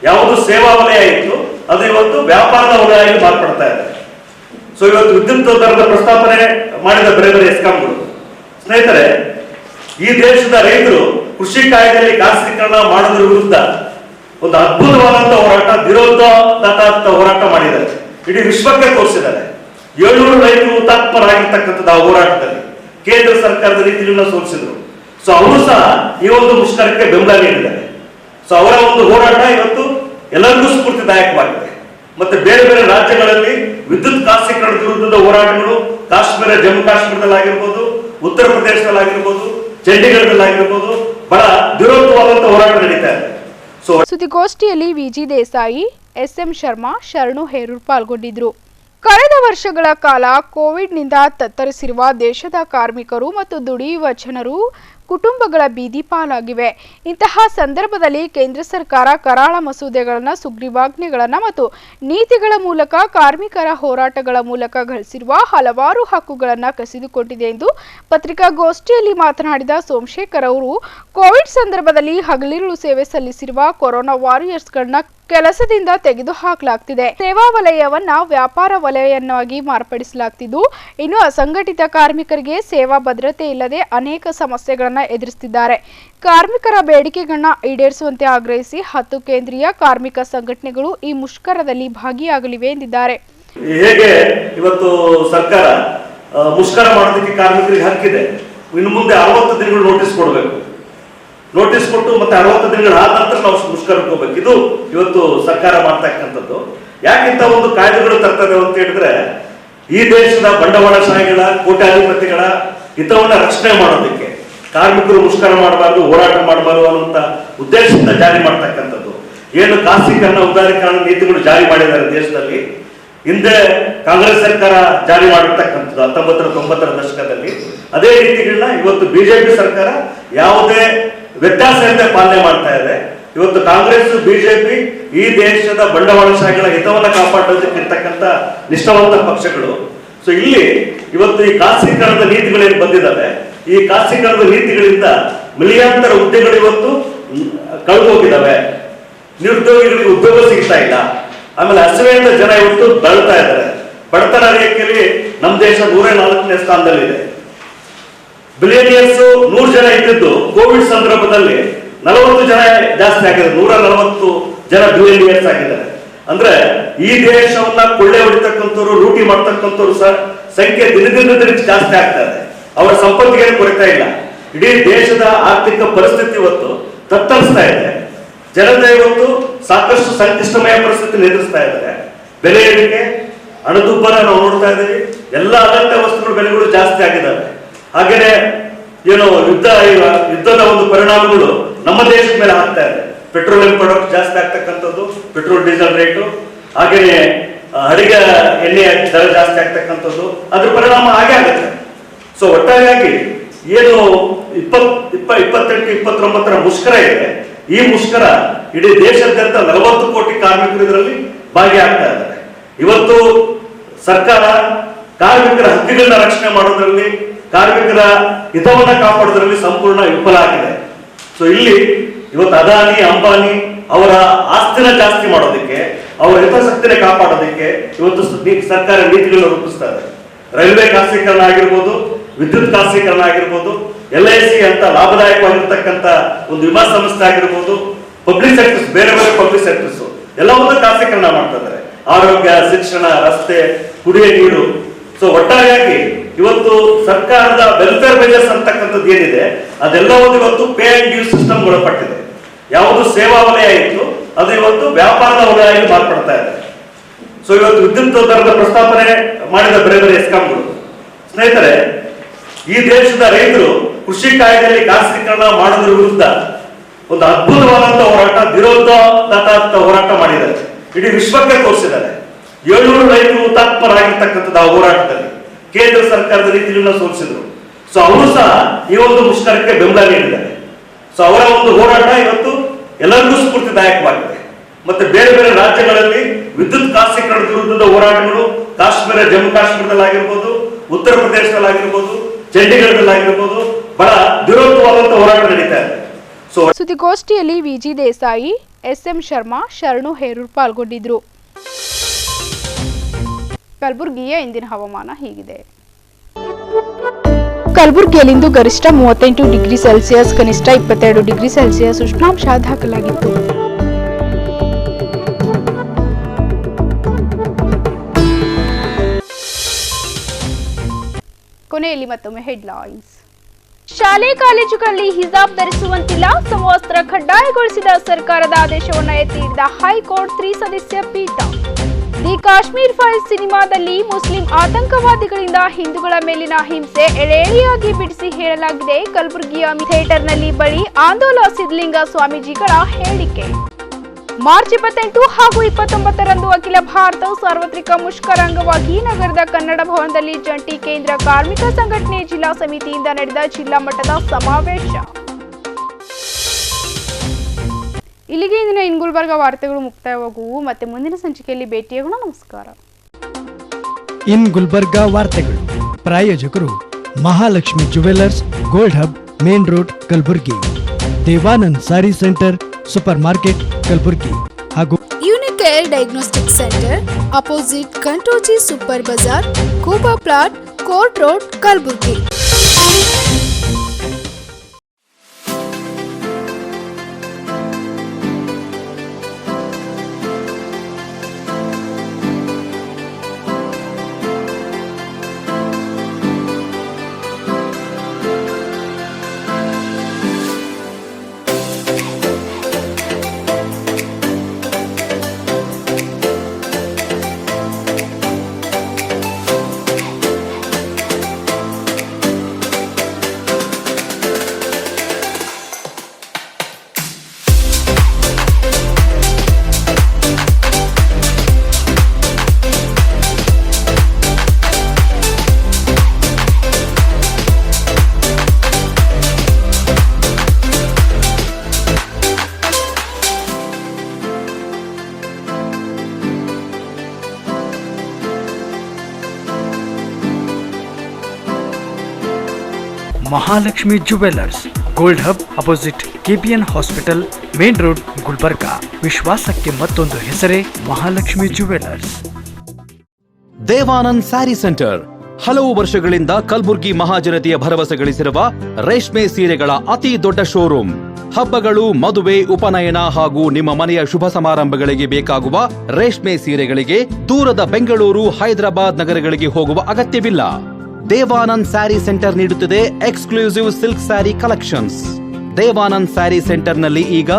ಯಾವುದು ಸೇವಾ ವಲಯ ಇತ್ತು ಅದು ಇವತ್ತು ವ್ಯಾಪಾರದ ವಲಯ ಮಾರ್ಪಡ್ತಾ ಇದೆ. ಸೊ ಇವತ್ತು ವಿದ್ಯುತ್ ದರದ ಪ್ರಸ್ತಾಪನೆ ಮಾಡಿದ ಬೇರೆ ಬೇರೆ ಎಸ್ಕಾಂಗಳು. ಸ್ನೇಹಿತರೆ, ಈ ದೇಶದ ರೈತರು ಕೃಷಿ ಕಾಯ್ದೆಯಲ್ಲಿ ಖಾಸಗೀಕರಣ ಮಾಡೋದ್ರ ವಿರುದ್ಧ ಒಂದು ಅದ್ಭುತವಾದಂತಹ ಹೋರಾಟ, ವಿರೋಧಾತ್ಮಕ ಹೋರಾಟ ಮಾಡಿದ್ದಾರೆ. ಇಡೀ ವಿಶ್ವಕ್ಕೆ ತೋರಿಸಿದ್ದಾರೆ. 700 ರೈತರು ಹುತಾತ್ಮರಾಗಿರ್ತಕ್ಕಂಥದ್ದು ಆ ಹೋರಾಟದಲ್ಲಿ. ಕೇಂದ್ರ ಸರ್ಕಾರದ ನೀತಿಗಳನ್ನ ಸೋಲಿಸಿದ್ರು. ಸೊ ಅವರು ಸಹ ಈ ಒಂದು ಮುಷ್ಕರಕ್ಕೆ ಬೆಂಬಲ ನೀಡಿದ್ದಾರೆ. ಸೊ ಅವರ ಒಂದು ಹೋರಾಟ ಇವತ್ತು ಎಲ್ಲರಿಗೂ ಸ್ಫೂರ್ತಿದಾಯಕವಾಗಿದೆ. ಮತ್ತೆ ಬೇರೆ ಬೇರೆ ರಾಜ್ಯಗಳಲ್ಲಿ ವಿದ್ಯುತ್ ಖಾಸಗೀಕರಣದ ವಿರುದ್ಧದ ಹೋರಾಟಗಳು ಕಾಶ್ಮೀರ, ಜಮ್ಮು ಕಾಶ್ಮೀರದಲ್ಲಾಗಿರ್ಬೋದು, ಉತ್ತರ ಪ್ರದೇಶದಲ್ಲಾಗಿರ್ಬೋದು, ಚಂಡೀಗಢದಲ್ಲಾಗಿರ್ಬೋದು ಬಹಳ ವಿರೋಧವಾದಂತಹ ಹೋರಾಟ ನಡೀತಾ ಇದೆ. ಸುದ್ದಿಗೋಷ್ಠಿಯಲ್ಲಿ ವಿಜಿ ದೇಸಾಯಿ, SM ಶರ್ಮಾ, ಶರಣು ಹೇರೂರ್ ಪಾಲ್ಗೊಂಡಿದ್ರು. ಕಳೆದ ವರ್ಷಗಳ ಕಾಲ ಕೋವಿಡ್ನಿಂದ ತತ್ತರಿಸಿರುವ ದೇಶದ ಕಾರ್ಮಿಕರು ಮತ್ತು ದುಡಿಯುವ ಜನರು ಕುಟುಂಬಗಳ ಬೀದಿ ಪಾಲಾಗಿವೆ. ಇಂತಹ ಸಂದರ್ಭದಲ್ಲಿ ಕೇಂದ್ರ ಸರ್ಕಾರ ಕರಾಳ ಮಸೂದೆಗಳನ್ನು, ಸುಗ್ರೀವಾಜ್ಞೆಗಳನ್ನು ಮತ್ತು ನೀತಿಗಳ ಮೂಲಕ ಕಾರ್ಮಿಕರ ಹೋರಾಟಗಳ ಮೂಲಕ ಗಳಿಸಿರುವ ಹಲವಾರು ಹಕ್ಕುಗಳನ್ನು ಕಸಿದುಕೊಂಡಿದೆ ಎಂದು ಪತ್ರಿಕಾಗೋಷ್ಠಿಯಲ್ಲಿ ಮಾತನಾಡಿದ ಸೋಮಶೇಖರ್ ಅವರು, ಕೋವಿಡ್ ಸಂದರ್ಭದಲ್ಲಿ ಹಗಲಿರುಳು ಸೇವೆ ಸಲ್ಲಿಸಿರುವ ಕೊರೋನಾ ವಾರಿಯರ್ಸ್ಗಳನ್ನ ಕೆಲಸದಿಂದ ತೆಗೆದುಹಾಕಲಾಗ್ತಿದೆ. ಸೇವಾ ವಲಯವನ್ನ ವ್ಯಾಪಾರ ವಲಯವನ್ನಾಗಿ ಮಾರ್ಪಡಿಸಲಾಗ್ತಿದ್ದು, ಇನ್ನು ಅಸಂಘಟಿತ ಕಾರ್ಮಿಕರಿಗೆ ಸೇವಾ ಭದ್ರತೆ ಇಲ್ಲದೆ ಅನೇಕ ಸಮಸ್ಯೆಗಳನ್ನ ಎದುರಿಸುತ್ತಿದ್ದಾರೆ. ಕಾರ್ಮಿಕರ ಬೇಡಿಕೆಗಳನ್ನ ಈಡೇರಿಸುವಂತೆ ಆಗ್ರಹಿಸಿ 10 ಕೇಂದ್ರೀಯ ಕಾರ್ಮಿಕ ಸಂಘಟನೆಗಳು ಈ ಮುಷ್ಕರದಲ್ಲಿ ಭಾಗಿಯಾಗಲಿವೆ ಎಂದಿದ್ದಾರೆ. ಹೇಗೆ ಇವತ್ತು ಸರ್ಕಾರ ಮುಷ್ಕರ ಮಾಡೋದಕ್ಕೆ ಕಾರ್ಮಿಕರಿಗೆ ಹಕ್ಕಿದೆ. ಇನ್ನು ಮುಂದೆ 60 ದಿನಗಳು ನೋಟಿಸ್ ಕೊಡಬೇಕು. ನೋಟಿಸ್ ಕೊಟ್ಟು ಮತ್ತೆ 60 ದಿನಗಳ ಆದ ನಂತರ ನಾವು ಮುಷ್ಕರಕ್ಕೆ ಹೋಗ್ಬೇಕು. ಇದು ಇವತ್ತು ಸರ್ಕಾರ ಮಾಡ್ತಕ್ಕಂಥದ್ದು. ಯಾಕಿಂತ ಒಂದು ಕಾಯ್ದೆಗಳು ತರ್ತದೆ ಅಂತ ಹೇಳಿದ್ರೆ, ಈ ದೇಶದ ಬಂಡವಾಳಶಾಹಿಗಳ ಕೋಟ್ಯಾಧಿಪತಿಗಳ ಹಿತವನ್ನ ರಕ್ಷಣೆ ಮಾಡೋದಕ್ಕೆ, ಕಾರ್ಮಿಕರು ಮುಷ್ಕರ ಮಾಡಬಾರ್ದು, ಹೋರಾಟ ಮಾಡಬಾರ್ದು ಅನ್ನುವಂತ ಉದ್ದೇಶದಿಂದ ಜಾರಿ ಮಾಡ್ತಕ್ಕಂಥದ್ದು. ಏನು ಖಾಸಗೀಕರಣ ಉದಾರೀಕರಣ ನೀತಿಗಳು ಜಾರಿ ಮಾಡಿದ್ದಾರೆ ದೇಶದಲ್ಲಿ, ಹಿಂದೆ ಕಾಂಗ್ರೆಸ್ ಸರ್ಕಾರ ಜಾರಿ ಮಾಡಿರ್ತಕ್ಕಂಥದ್ದು 1990ರ ದಶಕದಲ್ಲಿ. ಅದೇ ನೀತಿಗಳನ್ನ ಇವತ್ತು ಬಿಜೆಪಿ ಸರ್ಕಾರ ಯಾವುದೇ ವ್ಯತ್ಯಾಸ ಇಲ್ಲದೆ ಪಾಲನೆ ಮಾಡ್ತಾ ಇದೆ. ಇವತ್ತು ಕಾಂಗ್ರೆಸ್ ಬಿಜೆಪಿ ಈ ದೇಶದ ಬಂಡವಾಳಶಾಹಿಗಳ ಹಿತವನ್ನ ಕಾಪಾಡೋದಕ್ಕೆ ಇರ್ತಕ್ಕಂಥ ನಿಷ್ಠಾವಂತ ಪಕ್ಷಗಳು. ಸೊ ಇಲ್ಲಿ ಇವತ್ತು ಈ ಖಾಸಗೀಕರಣದ ನೀತಿಗಳೇನು ಬಂದಿದ್ದಾವೆ, ಈ ಖಾಸಗೀಕರಣದ ನೀತಿಗಳಿಂದ ಮಿಲಿಯಾಂತರ ಹುದ್ದೆಗಳು ಇವತ್ತು ಕಳೆದು ಹೋಗಿದ್ದಾವೆ. ನಿರುದ್ಯೋಗಿಗಳಿಗೆ ಉದ್ಯೋಗ ಸಿಗ್ತಾ ಇಲ್ಲ. ಆಮೇಲೆ ಹಸಿವೆಯಿಂದ ಜನ ಇವತ್ತು ಬಳಲ್ತಾ ಇದ್ದಾರೆ. ಬಡತನ ರೇಖೆಯಲ್ಲಿ ನಮ್ಮ ದೇಶ 104ನೇ ಸ್ಥಾನದಲ್ಲಿದೆ. ಬಿಲಿಯನಿಯರ್ಸ್ 100 ಜನ ಇದ್ದಿದ್ದು ಕೋವಿಡ್ ಸಂದರ್ಭದಲ್ಲಿ 40 ಜನ ಜಾಸ್ತಿ ಆಗಿದೆ. 140 ಜನ ಬಿಲಿಯನಿಯರ್ಸ್ ಆಗಿದ್ದಾರೆ. ಅಂದ್ರೆ ಈ ದೇಶವನ್ನ ಕೊಳ್ಳೆ ಹೊಡಿತಕ್ಕಂಥವ್ರು, ಲೂಟಿ ಮಾಡ್ತಕ್ಕಂಥವ್ರು ಸಂಖ್ಯೆ ದಿನದಿಂದ ಜಾಸ್ತಿ ಆಗ್ತಾ ಇದೆ. ಅವರ ಸಂಪತ್ತಿಗೆ ಕೊರತೆ ಇಲ್ಲ. ಇಡೀ ದೇಶದ ಆರ್ಥಿಕ ಪರಿಸ್ಥಿತಿ ಇವತ್ತು ತತ್ತರಿಸ್ತಾ ಇದೆ. ಜನತೆ ಇವತ್ತು ಸಾಕಷ್ಟು ಸಂಕಷ್ಟಮಯ ಪರಿಸ್ಥಿತಿ ಎದುರಿಸ್ತಾ ಇದ್ದಾರೆ. ಬೆಲೆ ಏರಿಕೆ, ಹಣದುಬ್ಬರ ನಾವು ನೋಡ್ತಾ ಇದ್ದೀವಿ. ಎಲ್ಲ ಅಗತ್ಯ ವಸ್ತುಗಳ ಬೆಲೆಗಳು ಜಾಸ್ತಿ ಆಗಿದ್ದಾವೆ. ಹಾಗೇನೆ ಏನು ಯುದ್ಧದ ಒಂದು ಪರಿಣಾಮಗಳು ನಮ್ಮ ದೇಶದ ಮೇಲೆ ಆಗ್ತಾ ಇದೆ. ಪೆಟ್ರೋಲಿಯಂ ಪ್ರಾಡಕ್ಟ್ ಜಾಸ್ತಿ ಆಗ್ತಕ್ಕಂಥದ್ದು, ಪೆಟ್ರೋಲ್ ಡೀಸೆಲ್ ರೇಟು, ಹಾಗೇನೆ ಅಡಿಗೆ ಎಣ್ಣೆ ದರ ಜಾಸ್ತಿ ಆಗ್ತಕ್ಕಂಥದ್ದು, ಅದ್ರ ಪರಿಣಾಮ ಹಾಗೆ ಆಗುತ್ತೆ. ಸೊ ಒಟ್ಟಾರೆಯಾಗಿ ಏನು 28-29 ಮುಷ್ಕರ ಇದೆ. ಈ ಮುಷ್ಕರ ಇಡೀ ದೇಶಾದ್ಯಂತ 40 ಕೋಟಿ ಕಾರ್ಮಿಕರು ಇದರಲ್ಲಿ ಭಾಗಿಯಾಗ್ತಾ ಇದ್ದಾರೆ. ಇವತ್ತು ಸರ್ಕಾರ ಕಾರ್ಮಿಕರ ಹಕ್ಕುಗಳನ್ನ ರಕ್ಷಣೆ ಮಾಡೋದ್ರಲ್ಲಿ, ಕಾರ್ಮಿಕರ ಹಿತವನ್ನ ಕಾಪಾಡೋದ್ರಲ್ಲಿ ಸಂಪೂರ್ಣ ವಿಫಲ ಆಗಿದೆ. ಸೊ ಇಲ್ಲಿ ಇವತ್ತು ಅದಾನಿ ಅಂಬಾನಿ ಅವರ ಆಸ್ತಿನ ಜಾಸ್ತಿ ಮಾಡೋದಕ್ಕೆ, ಅವರ ಹಿತಾಸಕ್ತಿನ ಕಾಪಾಡೋದಕ್ಕೆ ಇವತ್ತು ಸರ್ಕಾರ ನೀತಿಗಳನ್ನ ರೂಪಿಸ್ತಾ ಇದೆ. ರೈಲ್ವೆ ಖಾಸಗೀಕರಣ ಆಗಿರ್ಬೋದು, ವಿದ್ಯುತ್ ಖಾಸಗೀಕರಣ ಆಗಿರ್ಬೋದು, LIC ಅಂತ ಲಾಭದಾಯಕವಾಗಿರ್ತಕ್ಕಂಥ ಒಂದು ವಿಮಾ ಸಂಸ್ಥೆ ಆಗಿರ್ಬೋದು, ಪಬ್ಲಿಕ್ ಸೆಕ್ಟರ್ಸ್, ಬೇರೆ ಬೇರೆ ಪಬ್ಲಿಕ್ ಸೆಕ್ಟರ್ಸ್ ಎಲ್ಲವನ್ನೂ ಖಾಸಗೀಕರಣ ಮಾಡ್ತಾ ಇದ್ದಾರೆ. ಆರೋಗ್ಯ, ಶಿಕ್ಷಣ, ರಸ್ತೆ, ಕುಡಿಯ ನೀರು. ಸೊ ಒಟ್ಟಾರೆಯಾಗಿ ಇವತ್ತು ಸರ್ಕಾರದ ವೆಲ್ಫೇರ್ ಮೆಜರ್ಸ್ ಅಂತಕ್ಕಂಥದ್ದು ಏನಿದೆ ಅದೆಲ್ಲವೂ ಇವತ್ತು ಪೇ ಅಂಡ್ ಗಿವ್ ಸಿಸ್ಟಮ್ ಒಳಪಟ್ಟಿದೆ. ಯಾವುದು ಸೇವಾ ವಲಯ ಇತ್ತು ಅದು ಇವತ್ತು ವ್ಯಾಪಾರದ ವಲಯ ಮಾರ್ಪಡ್ತಾ ಇದೆ. ಸೊ ಇವತ್ತು ವಿದ್ಯುತ್ ದರದ ಪ್ರಸ್ತಾಪನೆ ಮಾಡಿದ ಬೇರೆ ಬೇರೆ ಎಸ್ಕಾಂಗಳು. ಸ್ನೇಹಿತರೆ, ಈ ದೇಶದ ರೈತರು ಕೃಷಿ ಕಾಯ್ದೆಯಲ್ಲಿ ಖಾಸಗೀಕರಣ ಮಾಡೋದ್ರ ವಿರುದ್ಧ ಒಂದು ಅದ್ಭುತವಾದಂತಹ ಹೋರಾಟ, ವಿರೋಧಾತ್ಮಕ ಹೋರಾಟ ಮಾಡಿದ್ದಾರೆ. ಇಡೀ ವಿಶ್ವಕ್ಕೆ ತೋರಿಸಿದ್ದಾರೆ. 700 ರೈತರು ಹುತಾತ್ಮರಾಗಿರ್ತಕ್ಕಂಥದ್ದು ಆ ಹೋರಾಟದಲ್ಲಿ ಕೇಂದ್ರ ಸರ್ಕಾರದ ರೀತಿಯಿಂದ ಸೋಲಿಸಿದ್ರು. ಸೊ ಅವರು ಸಹ ಈ ಒಂದು ಮುಷ್ಕರಕ್ಕೆ ಬೆಂಬಲ ನೀಡಿದ್ದಾರೆ. ಸೊ ಅವರ ಒಂದು ಹೋರಾಟ ಇವತ್ತು ಎಲ್ಲರಿಗೂ ಸ್ಫೂರ್ತಿದಾಯಕವಾಗಿದೆ. ಮತ್ತೆ ಬೇರೆ ಬೇರೆ ರಾಜ್ಯಗಳಲ್ಲಿ ವಿದ್ಯುತ್ ಖಾಸಗೀಕರಣದ ವಿರುದ್ಧದ ಹೋರಾಟಗಳು ಕಾಶ್ಮೀರ, ಜಮ್ಮು ಕಾಶ್ಮೀರದಲ್ಲಿ ಆಗಿರ್ಬೋದು, ಉತ್ತರ ಪ್ರದೇಶದಲ್ಲಿ ಆಗಿರ್ಬೋದು, ಚಂಡೀಗಢದಲ್ಲಿ ಆಗಿರ್ಬೋದು, ಬಹಳ ವಿರೋಧವಾದಂತಹ ಹೋರಾಟ ನಡೀತಾ ಇದೆ. ಸುದ್ದಿಗೋಷ್ಠಿಯಲ್ಲಿ ವಿಜಿ ದೇಸಾಯಿ, SM ಶರ್ಮಾ, ಶರಣು ಹೇರೂರ್ ಪಾಲ್ಗೊಂಡಿದ್ರು. ಕಲಬುರಗಿಯ ಇಂದಿನ ಹವಾಮಾನ ಹೀಗಿದೆ. ಕಲಬುರಗಿಯಲ್ಲಿಂದು ಗರಿಷ್ಠ 38 ಡಿಗ್ರಿ ಸೆಲ್ಸಿಯಸ್, ಕನಿಷ್ಠ 22 ಡಿಗ್ರಿ ಸೆಲ್ಸಿಯಸ್ ಉಷ್ಣಾಂಶ ದಾಖಲಾಗಿತ್ತು. ಕೊನೆಯಲ್ಲಿ ಮತ್ತೊಮ್ಮೆ ಹೆಡ್ಲೈನ್ಸ್. ಶಾಲೆ ಕಾಲೇಜುಗಳಲ್ಲಿ ಹಿಜಾಬ್ ಧರಿಸುವಂತಿಲ್ಲ, ಸಮವಸ್ತ್ರ ಕಡ್ಡಾಯಗೊಳಿಸಿದ ಸರ್ಕಾರದ ಆದೇಶವನ್ನು ಎತ್ತಿ ಹಿಡಿದ ಹೈಕೋರ್ಟ್ 3 ಸದಸ್ಯ ಪೀಠ. ದಿ ಕಾಶ್ಮೀರ್ ಫೈಲ್ಸ್ ಸಿನಿಮಾದಲ್ಲಿ ಮುಸ್ಲಿಂ ಆತಂಕವಾದಿಗಳಿಂದ ಹಿಂದೂಗಳ ಮೇಲಿನ ಹಿಂಸೆ ಎಳೆ ಎಳೆಯಾಗಿ ಬಿಡಿಸಿ ಹೇಳಲಾಗಿದೆ. ಕಲಬುರಗಿಯ ಥಿಯೇಟರ್ನಲ್ಲಿ ಬಳಿ ಆಂದೋಲ ಸಿದ್ಧಲಿಂಗ ಸ್ವಾಮೀಜಿಗಳ ಹೇಳಿಕೆ. ಮಾರ್ಚ್ 28 ಹಾಗೂ 29ರಂದು ಅಖಿಲ ಭಾರತ ಸಾರ್ವತ್ರಿಕ ಮುಷ್ಕರ ಅಂಗವಾಗಿ ನಗರದ ಕನ್ನಡ ಭವನದಲ್ಲಿ ಜಂಟಿ ಕೇಂದ್ರ ಕಾರ್ಮಿಕ ಸಂಘಟನೆ ಜಿಲ್ಲಾ ಸಮಿತಿಯಿಂದ ನಡೆದ ಜಿಲ್ಲಾ ಮಟ್ಟದ ಸಮಾವೇಶ. ಇಲ್ಲಿಗೆ ಇಂದಿನ ಗುಲ್ಬರ್ಗ ವಾರ್ತೆಗಳು ಮುಕ್ತಾಯವಾಗುವು. ಮತ್ತೆ ಮುಂದಿನ ಸಂಚಿಕೆಯಲ್ಲಿ ಭೇಟಿಯಾಗೋಣ. ನಮಸ್ಕಾರ. ಗುಲ್ಬರ್ಗ ವಾರ್ತೆಗಳು ಪ್ರಾಯೋಜಕರು Mahalakshmi jewellers, gold hub, main road, Kalaburagi. Devanand sari centre, super market, Kalaburagi ಹಾಗೂ ಯುನಿಕೇರ್ ಡಯಾಗ್ನೋಸ್ಟಿಕ್ ಸೆಂಟರ್, ಅಪೋಸಿಟ್ ಕಂಟೋಜಿ ಸೂಪರ್ ಬಜಾರ್, ಕೂಬಾ plot, court road, Kalaburagi. Mahalakshmi jewellers, gold hub opposite KPN hospital, main road, Gulbarga. ವಿಶ್ವಾಸಕ್ಕೆ ಮತ್ತೊಂದು ಹೆಸರೇ ಮಹಾಲಕ್ಷ್ಮಿ ಜುವೆಲರ್ಸ್. ದೇವಾನಂದ್ ಸ್ಯಾರಿ ಸೆಂಟರ್ ಹಲವು ವರ್ಷಗಳಿಂದ ಕಲಬುರ್ಗಿ ಮಹಾಜನತೆಯ ಭರವಸೆ ಗಳಿಸಿರುವ ರೇಷ್ಮೆ ಸೀರೆಗಳ ಅತಿ ದೊಡ್ಡ ಶೋರೂಮ್. ಹಬ್ಬಗಳು, ಮದುವೆ, ಉಪನಯನ ಹಾಗೂ ನಿಮ್ಮ ಮನೆಯ ಶುಭ ಸಮಾರಂಭಗಳಿಗೆ ಬೇಕಾಗುವ ರೇಷ್ಮೆ ಸೀರೆಗಳಿಗೆ ದೂರದ ಬೆಂಗಳೂರು, ಹೈದರಾಬಾದ್ ನಗರಗಳಿಗೆ ಹೋಗುವ ಅಗತ್ಯವಿಲ್ಲ. ದೇವಾನಂದ್ ಸ್ಯಾರಿ ಸೆಂಟರ್ ನೀಡುತ್ತಿದೆ exclusive silk sari collections. Devanand sari ಸೆಂಟರ್ನಲ್ಲಿ ಈಗ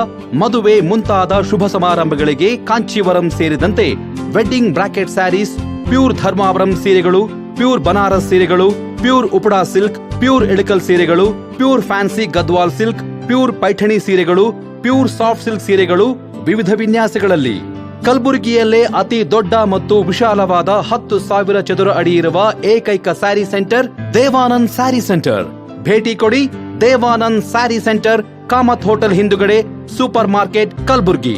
ಮದುವೆ ಮುಂತಾದ ಶುಭ ಸಮಾರಂಭಗಳಿಗೆ ಕಾಂಚೀವರಂ ಸೇರಿದಂತೆ wedding brocade saris, pure Dharmavaram ಸೀರೆಗಳು, ಪ್ಯೂರ್ ಬನಾರಸ್ ಸೀರೆಗಳು, pure Uppada silk, pure Ilkal ಸೀರೆಗಳು, pure fancy Gadwal silk, pure Paithani ಸೀರೆಗಳು, ಪ್ಯೂರ್ ಸಾಫ್ಟ್ ಸಿಲ್ಕ್ ಸೀರೆಗಳು ವಿವಿಧ ವಿನ್ಯಾಸಗಳಲ್ಲಿ. ಕಲಬುರಗಿಯಲ್ಲೇ ಅತಿ ದೊಡ್ಡ ಮತ್ತು ವಿಶಾಲವಾದ 10,000 ಚದುರ ಅಡಿ ಇರುವ ಏಕೈಕ ಸ್ಯಾರಿ ಸೆಂಟರ್ ದೇವಾನಂದ್ ಸ್ಯಾರಿ ಸೆಂಟರ್. ಭೇಟಿ ಕೊಡಿ. ದೇವಾನಂದ್ ಸ್ಯಾರಿ ಸೆಂಟರ್, ಕಾಮತ್ ಹೋಟೆಲ್ ಹಿಂದುಗಡೆ, super market, Kalaburagi.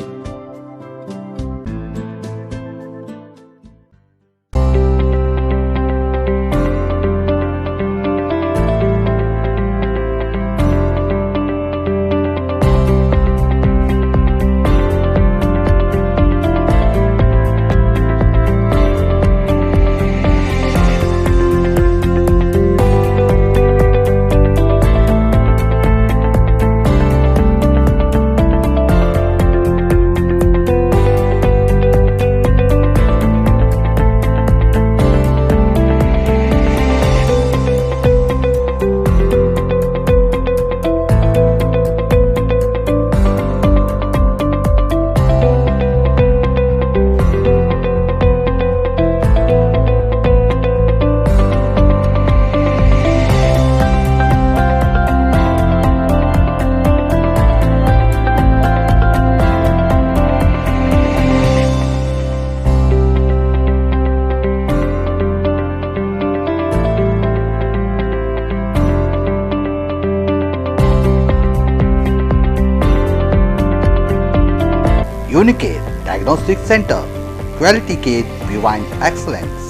Unicare Diagnostic Center, Quality Care Beyond Excellence.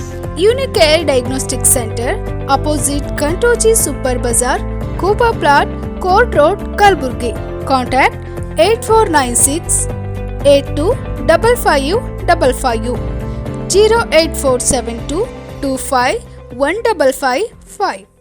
Unicare Diagnostic Center, opposite Kantoji Super Bazaar, Kuba Plot, Court Road, Kalburgi. Contact 8496 825555 08472 25 1555.